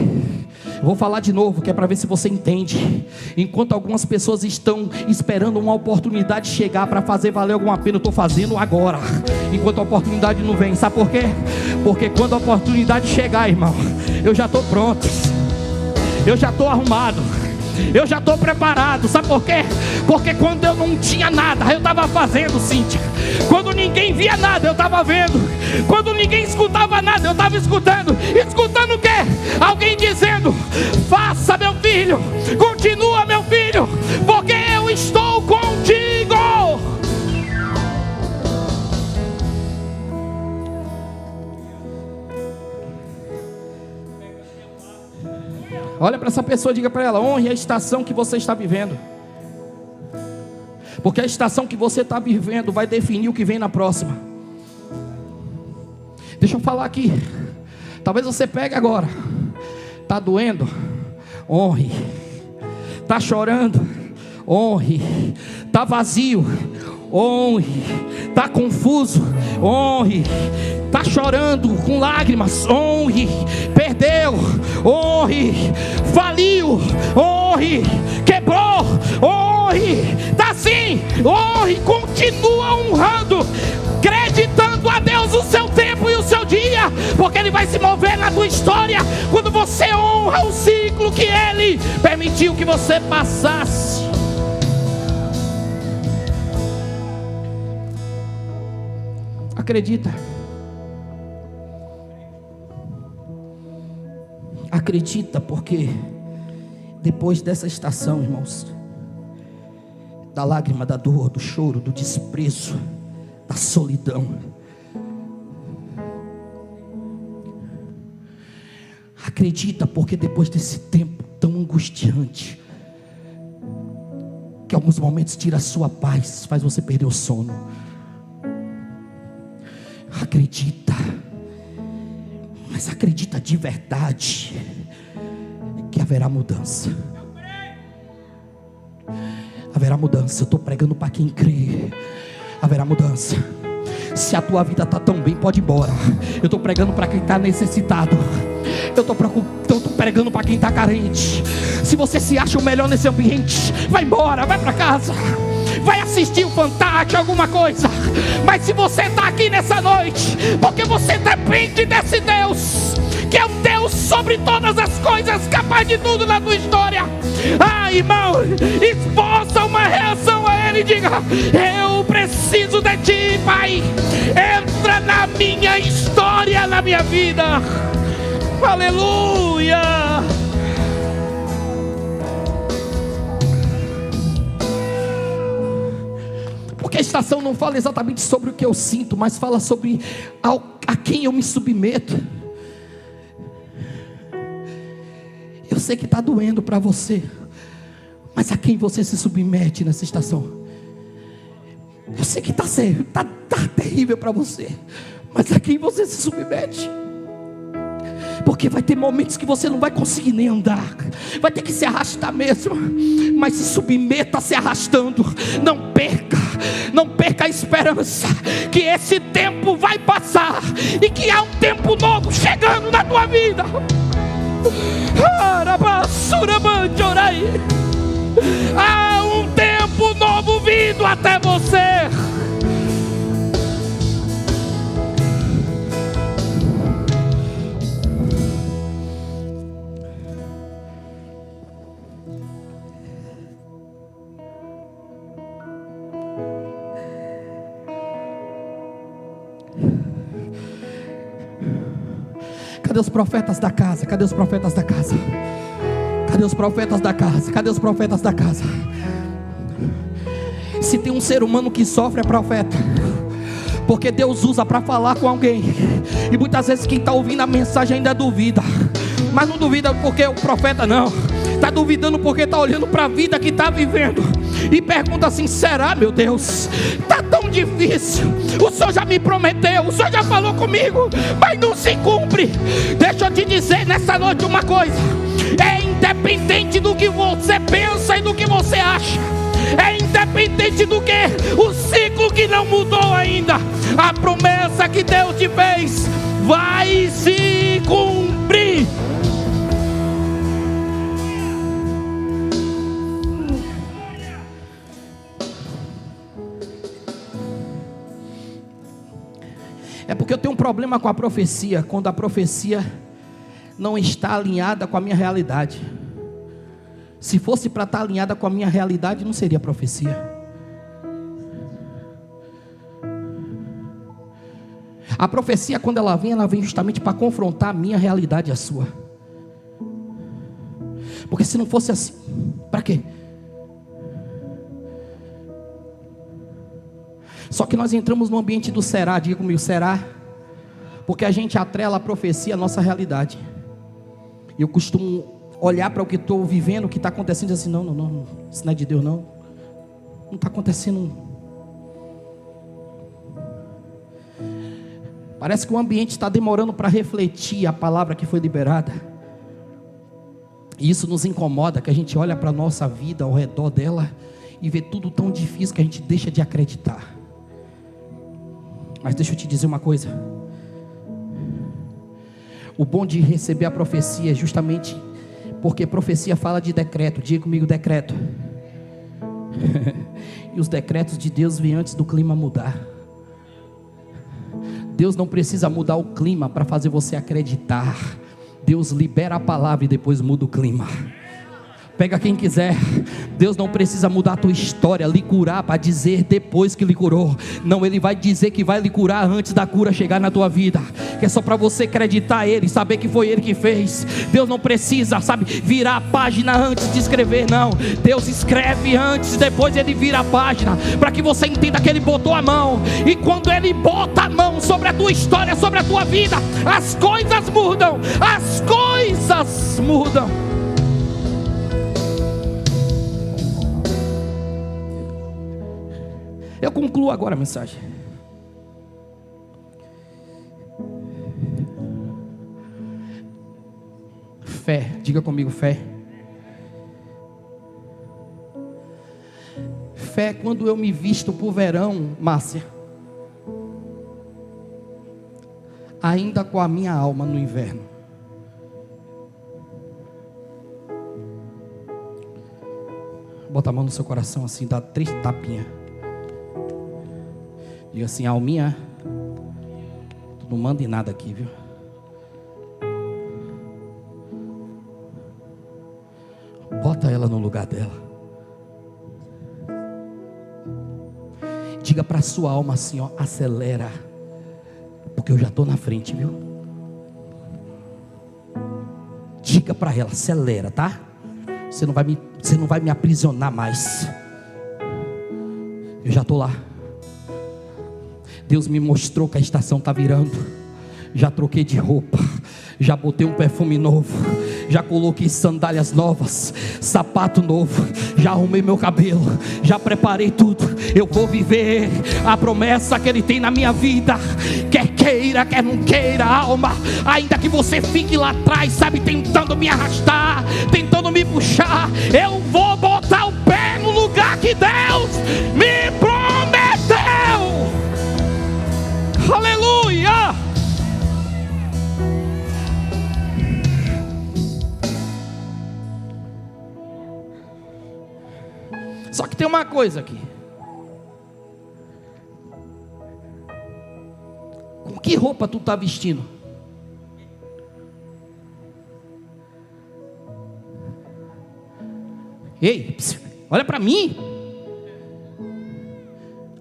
[SPEAKER 1] Vou falar de novo, que é para ver se você entende. Enquanto algumas pessoas estão esperando uma oportunidade chegar para fazer valer alguma pena, eu estou fazendo agora, enquanto a oportunidade não vem. Sabe por quê? Porque quando a oportunidade chegar, irmão, eu já estou pronto, eu já estou arrumado, eu já estou preparado. Sabe por quê? Porque quando eu não tinha nada, eu estava fazendo, Cíntia. Quando ninguém via nada, eu estava vendo. Quando ninguém escutava nada, eu estava escutando. Escutando o quê? Alguém dizendo: faça, meu filho, continua, meu filho, porque eu estou contigo. Olha para essa pessoa e diga para ela: honre a estação que você está vivendo. Porque a estação que você está vivendo vai definir o que vem na próxima. Deixa eu falar aqui. Talvez você pegue agora. Está doendo? Honre. Está chorando? Honre. Está vazio? Honre. Está confuso? Honre. Está chorando com lágrimas? Honre. Perdeu? Honre. Faliu? Honre. Quebrou? Honre. Está assim? Honre. Continua honrando, acreditando a Deus o seu tempo e o seu dia, porque Ele vai se mover na tua história quando você honra o ciclo que Ele permitiu que você passasse. Acredita. Acredita, porque depois dessa estação, irmãos, da lágrima, da dor, do choro, do desprezo, da solidão, acredita, porque depois desse tempo tão angustiante, que alguns momentos tira a sua paz, faz você perder o sono, acredita, mas acredita de verdade que haverá mudança. Haverá mudança. Eu estou pregando para quem crê. Haverá mudança. Se a tua vida está tão bem, pode ir embora. Eu estou pregando para quem está necessitado. Eu estou pregando para quem está carente. Se você se acha o melhor nesse ambiente, vai embora, vai para casa, vai assistir o Fantástico, alguma coisa. Mas se você está aqui nessa noite, porque você depende desse Deus, que é um Deus sobre todas as coisas, capaz de tudo na tua história. Ah, irmão, esboça uma reação a Ele e diga: eu preciso de Ti, Pai. Entra na minha história, na minha vida. Aleluia. Porque a estação não fala exatamente sobre o que eu sinto, mas fala sobre a quem eu me submeto. Eu sei que está doendo para você, mas a quem você se submete nessa estação? Eu sei que está terrível para você, mas a quem você se submete? Porque vai ter momentos que você não vai conseguir nem andar, vai ter que se arrastar mesmo, mas se submeta se arrastando. Não perca a esperança que esse tempo vai passar e que há um tempo novo chegando na tua vida. Há um tempo novo vindo até você. Cadê os profetas da casa? Cadê os profetas da casa? Cadê os profetas da casa? Cadê os profetas da casa? Se tem um ser humano que sofre, é profeta. Porque Deus usa para falar com alguém. E muitas vezes quem está ouvindo a mensagem ainda duvida. Mas não duvida porque o profeta não. Está duvidando porque está olhando para a vida que está vivendo. E pergunta assim: será, meu Deus? Está tão difícil. O Senhor já me prometeu, o Senhor já falou comigo, mas não se cumpre. Deixa eu te dizer nessa noite uma coisa: é independente do que você pensa e do que você acha. É independente do que o ciclo que não mudou ainda. A promessa que Deus te fez vai se cumprir. É porque eu tenho um problema com a profecia, quando a profecia não está alinhada com a minha realidade. Se fosse para estar alinhada com a minha realidade, não seria profecia. A profecia, quando ela vem justamente para confrontar a minha realidade e a sua. Porque se não fosse assim, para quê? Só que nós entramos no ambiente do será, diga comigo, será? Porque a gente atrela a profecia à nossa realidade. E eu costumo olhar para o que estou vivendo, o que está acontecendo, e dizer assim: não, isso não é de Deus, não está acontecendo. Parece que o ambiente está demorando para refletir a palavra que foi liberada. E isso nos incomoda, que a gente olha para a nossa vida ao redor dela e vê tudo tão difícil que a gente deixa de acreditar. Mas deixa eu te dizer uma coisa: o bom de receber a profecia é justamente porque profecia fala de decreto. Diga comigo, decreto. E os decretos de Deus vêm antes do clima mudar. Deus não precisa mudar o clima para fazer você acreditar. Deus libera a palavra e depois muda o clima. Pega quem quiser. Deus não precisa mudar a tua história, lhe curar para dizer depois que lhe curou. Não, Ele vai dizer que vai lhe curar antes da cura chegar na tua vida. Que é só para você acreditar Ele, saber que foi Ele que fez. Deus não precisa, virar a página antes de escrever, não. Deus escreve antes, depois Ele vira a página, para que você entenda que Ele botou a mão. E quando Ele bota a mão sobre a tua história, sobre a tua vida, as coisas mudam. As coisas mudam. Eu concluo agora a mensagem. Fé, diga comigo, fé. Fé quando eu me visto pro verão, Márcia, ainda com a minha alma no inverno. Bota a mão no seu coração assim, dá 3 tapinhas. Diga assim: alminha, tu não manda em nada aqui, viu? Bota ela no lugar dela. Diga para sua alma assim, ó: acelera, porque eu já estou na frente, viu? Diga para ela: acelera, tá? Você não vai me aprisionar mais. Eu já estou lá. Deus me mostrou que a estação está virando. Já troquei de roupa, já botei um perfume novo, já coloquei sandálias novas, sapato novo, já arrumei meu cabelo, já preparei tudo. Eu vou viver a promessa que Ele tem na minha vida. Quer queira, quer não queira, alma. Ainda que você fique lá atrás, tentando me arrastar, tentando me puxar, eu vou botar o pé no lugar que Deus me prometeu. Aleluia! Só que tem uma coisa aqui. Com que roupa tu está vestindo? Ei, olha para mim.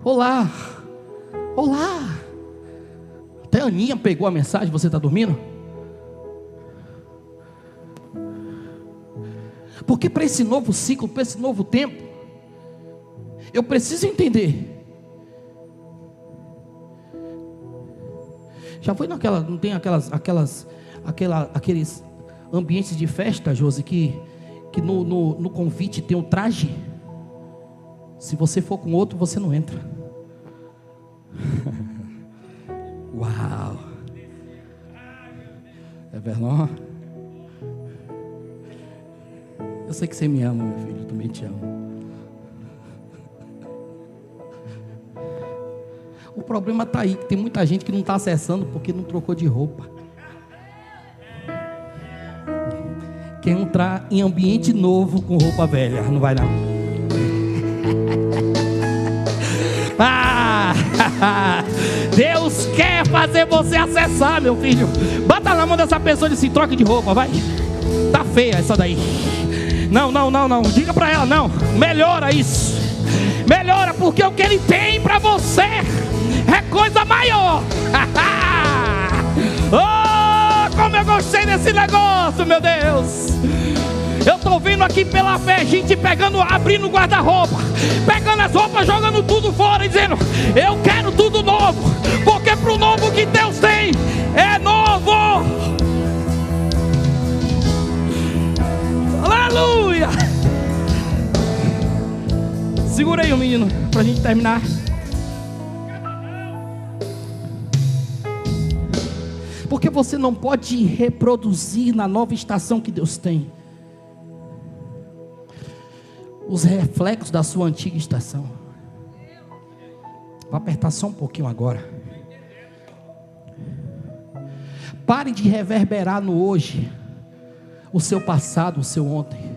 [SPEAKER 1] Olá. Olá. Até a Aninha pegou a mensagem. Você está dormindo? Porque para esse novo ciclo, para esse novo tempo, eu preciso entender. Já foi naquela, não tem aqueles ambientes de festa, Josi, que no convite tem um traje? Se você for com outro, você não entra. Uau! É verdade? Eu sei que você me ama, meu filho, eu também te amo. O problema está aí, que tem muita gente que não está acessando porque não trocou de roupa. Quer entrar em ambiente novo com roupa velha, não vai não. Deus quer fazer você acessar, meu filho. Bata na mão dessa pessoa e se troque de roupa, vai. Tá feia essa daí. Não. Diga para ela, não. Melhora isso. Melhora, porque o que Ele tem para você é coisa maior. Oh, como eu gostei desse negócio, meu Deus. Eu estou vindo aqui pela fé, gente pegando, abrindo o guarda-roupa, pegando as roupas, jogando tudo fora e dizendo: eu quero tudo novo, porque para o novo que Deus tem é novo. Aleluia. Segura aí o menino, para a gente terminar. Porque você não pode reproduzir na nova estação que Deus tem os reflexos da sua antiga estação. Vou apertar só um pouquinho agora. Pare de reverberar no hoje o seu passado, o seu ontem.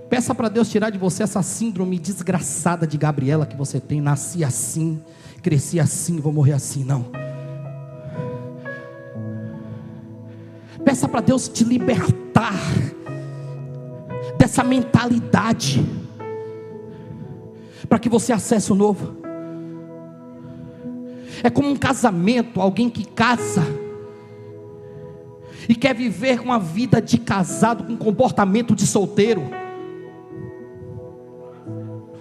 [SPEAKER 1] Peça para Deus tirar de você essa síndrome desgraçada de Gabriela que você tem. Nasci assim, cresci assim, vou morrer assim. Não. Peça para Deus te libertar dessa mentalidade, para que você acesse o novo. É como um casamento, alguém que casa e quer viver uma vida de casado com comportamento de solteiro.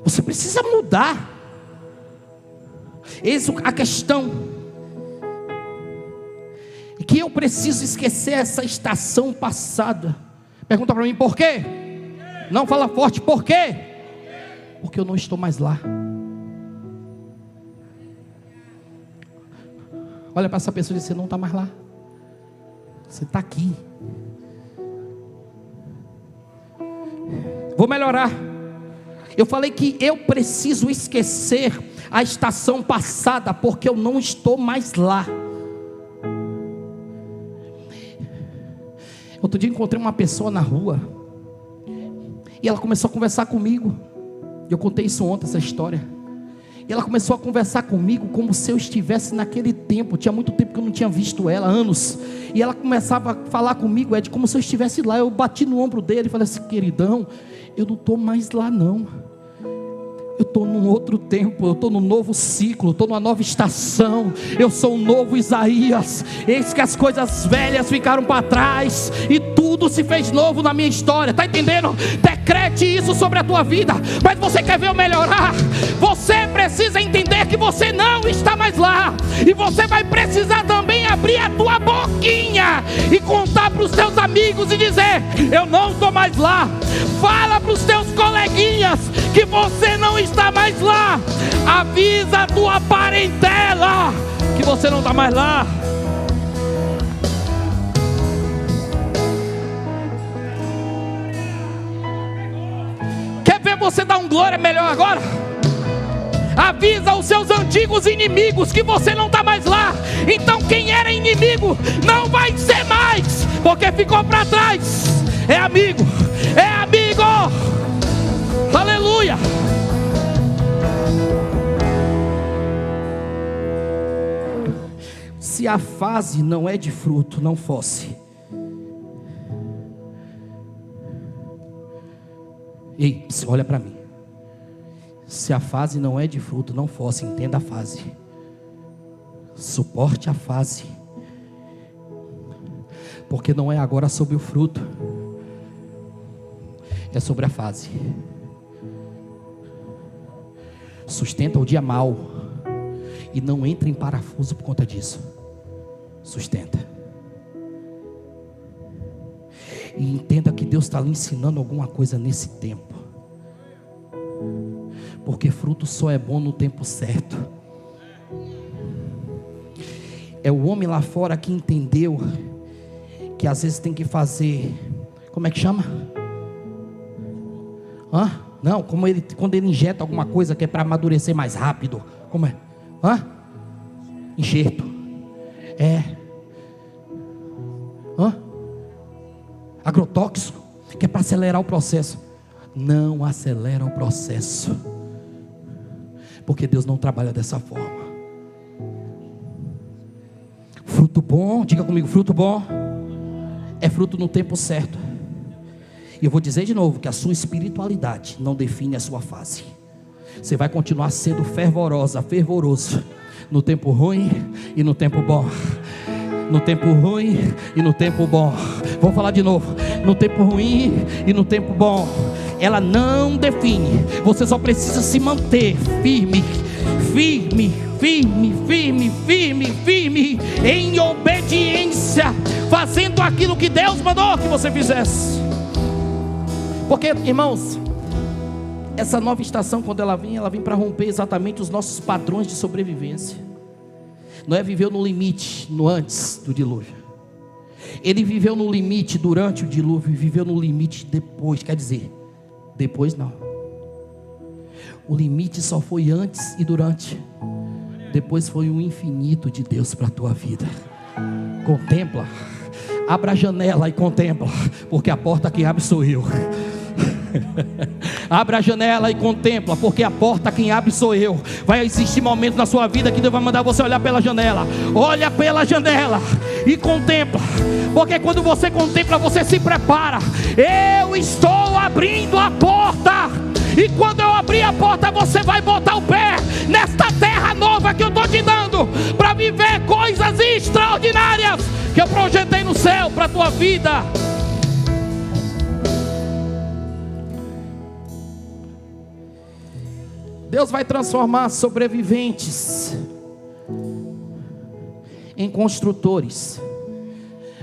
[SPEAKER 1] Você precisa mudar. Eis a questão, e que eu preciso esquecer essa estação passada. Pergunta para mim, por quê? Não, fala forte, por quê? Porque eu não estou mais lá. Olha para essa pessoa e diz: você não está mais lá, você está aqui. Vou melhorar. Eu falei que eu preciso esquecer a estação passada, porque eu não estou mais lá. Outro dia encontrei uma pessoa na rua, e ela começou a conversar comigo. Eu contei isso ontem, essa história. E ela começou a conversar comigo como se eu estivesse naquele tempo. Tinha muito tempo que eu não tinha visto ela, anos. E ela começava a falar comigo, Ed, como se eu estivesse lá. Eu bati no ombro dele e falei assim: queridão, eu não estou mais lá não. Eu estou num outro tempo, eu estou num novo ciclo, estou numa nova estação. Eu sou um novo Isaías. Eis que as coisas velhas ficaram para trás e tudo se fez novo na minha história. Está entendendo? Decrete isso sobre a tua vida. Mas você quer ver eu melhorar? Você precisa entender que você não está mais lá. E você vai precisar também abrir a tua boquinha e contar para os teus amigos e dizer: eu não estou mais lá. Fala para os teus coleguinhas que você não está mais lá. Avisa a tua parentela que você não está mais lá. Quer ver você dar um glória melhor agora? Avisa os seus antigos inimigos que você não está mais lá. Então quem era inimigo não vai ser mais, porque ficou para trás. É amigo, é amigo. Aleluia. Se a fase não é de fruto, não fosse. Ei, olha para mim. Se a fase não é de fruto, não fosse. Entenda a fase. Suporte a fase. Porque não é agora sobre o fruto, é sobre a fase. Sustenta o dia mal e não entra em parafuso por conta disso. Sustenta. E entenda que Deus está lhe ensinando alguma coisa nesse tempo. Porque fruto só é bom no tempo certo. É o homem lá fora que entendeu que às vezes tem que fazer, como é que chama? Não, quando ele injeta alguma coisa que é para amadurecer mais rápido. Como é? Enxerto. Agrotóxico, que é para acelerar o processo. Não acelera o processo, porque Deus não trabalha dessa forma. Fruto bom, diga comigo, fruto bom é fruto no tempo certo. E eu vou dizer de novo que a sua espiritualidade não define a sua fase. Você vai continuar sendo fervoroso no tempo ruim e no tempo bom. No tempo ruim e no tempo bom. Vou falar de novo. No tempo ruim e no tempo bom. Ela não define. Você só precisa se manter firme em obediência, fazendo aquilo que Deus mandou que você fizesse. Porque, irmãos, essa nova estação, quando ela vem para romper exatamente os nossos padrões de sobrevivência. Noé viveu no limite, no antes do dilúvio. Ele viveu no limite durante o dilúvio e viveu no limite depois. Quer dizer, depois não. O limite só foi antes e durante. Depois foi o infinito de Deus para a tua vida. Contempla. Abra a janela e contempla, porque a porta que abre sou eu. Abra a janela e contempla, porque a porta quem abre sou eu. Vai existir momentos na sua vida que Deus vai mandar você olhar pela janela. Olha pela janela e contempla, porque quando você contempla, você se prepara. Eu estou abrindo a porta, e quando eu abrir a porta, você vai botar o pé nesta terra nova que eu estou te dando, para viver coisas extraordinárias que eu projetei no céu para a tua vida. Deus vai transformar sobreviventes em construtores.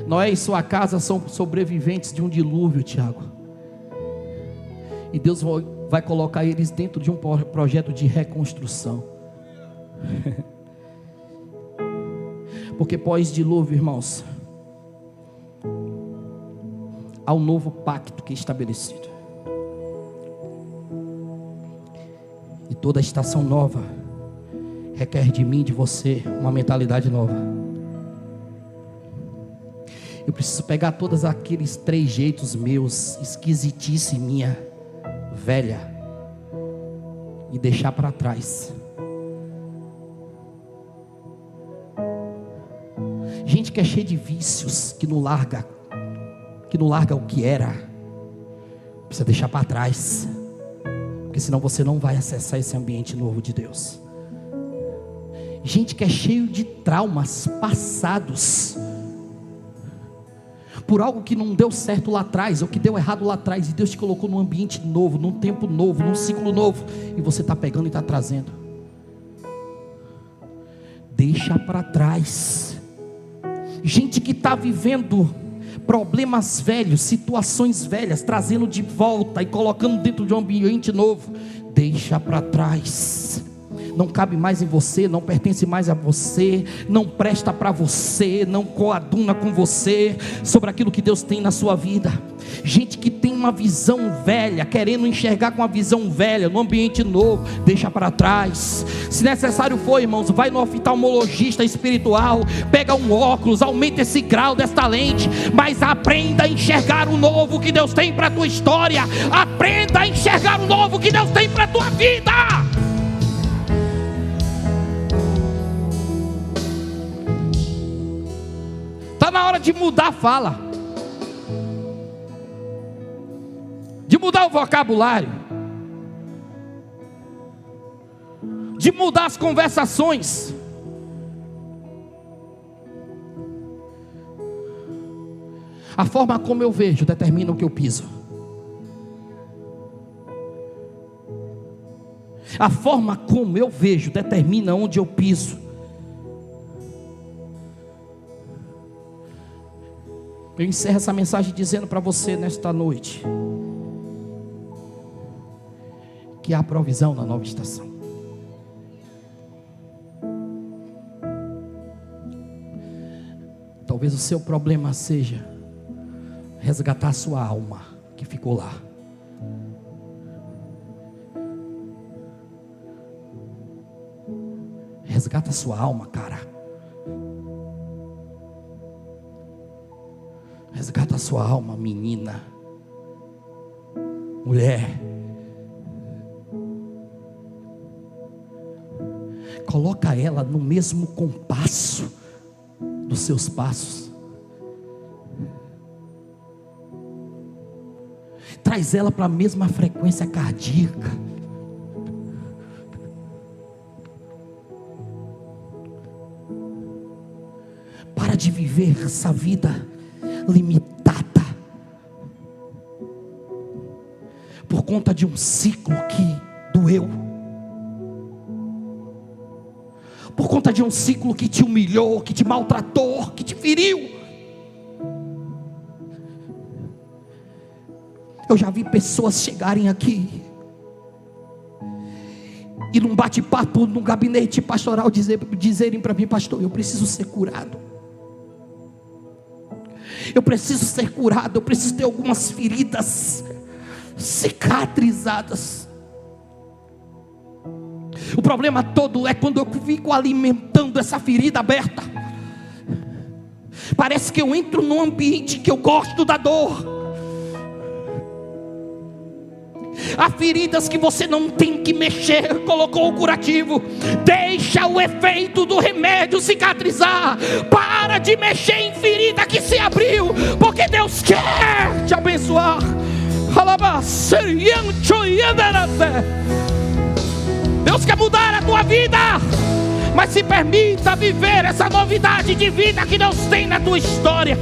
[SPEAKER 1] Noé e sua casa são sobreviventes de um dilúvio, Tiago. E Deus vai colocar eles dentro de um projeto de reconstrução. Porque pós-dilúvio, irmãos, há um novo pacto que é estabelecido. E toda estação nova requer de mim, de você, uma mentalidade nova. Eu preciso pegar todos aqueles trejeitos meus, esquisitice minha, velha, e deixar para trás. Gente que é cheia de vícios, que não larga o que era, precisa deixar para trás. Porque senão você não vai acessar esse ambiente novo de Deus. Gente que é cheio de traumas passados, por algo que não deu certo lá atrás, ou que deu errado lá atrás, e Deus te colocou num ambiente novo, num tempo novo, num ciclo novo, e você está pegando e está trazendo. Deixa para trás. Gente que está vivendo problemas velhos, situações velhas, trazendo de volta e colocando dentro de um ambiente novo. Deixa para trás. Não cabe mais em você, não pertence mais a você, não presta para você, não coaduna com você sobre aquilo que Deus tem na sua vida. Gente que tem uma visão velha, querendo enxergar com a visão velha no ambiente novo, deixa para trás. Se necessário for, irmãos, vai no oftalmologista espiritual, pega um óculos, aumenta esse grau desta lente, mas aprenda a enxergar o novo que Deus tem para a tua história. Aprenda a enxergar o novo que Deus tem para a tua vida. Está na hora de mudar a fala, de mudar o vocabulário, de mudar as conversações. A forma como eu vejo determina o que eu piso. A forma como eu vejo determina onde eu piso. Eu encerro essa mensagem dizendo para você nesta noite que há provisão na nova estação. Talvez o seu problema seja resgatar a sua alma que ficou lá. Resgata a sua alma, cara. Resgata a sua alma, menina, mulher. Coloca ela no mesmo compasso dos seus passos. Traz ela para a mesma frequência cardíaca. Para de viver essa vida limitada por conta de um ciclo que doeu, por conta de um ciclo que te humilhou, que te maltratou, que te feriu. Eu já vi pessoas chegarem aqui e num bate-papo, num gabinete pastoral, dizerem para mim: pastor, eu preciso ser curado. Eu preciso ser curado, eu preciso ter algumas feridas cicatrizadas. O problema todo é quando eu fico alimentando essa ferida aberta. Parece que eu entro num ambiente que eu gosto da dor. Há feridas que você não tem que mexer, colocou o curativo. Deixa o efeito do remédio cicatrizar. Para de mexer em ferida que se abriu, porque Deus quer te abençoar. Deus quer mudar a tua vida, mas se permita viver essa novidade de vida que Deus tem na tua história.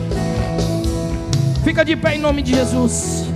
[SPEAKER 1] Fica de pé em nome de Jesus.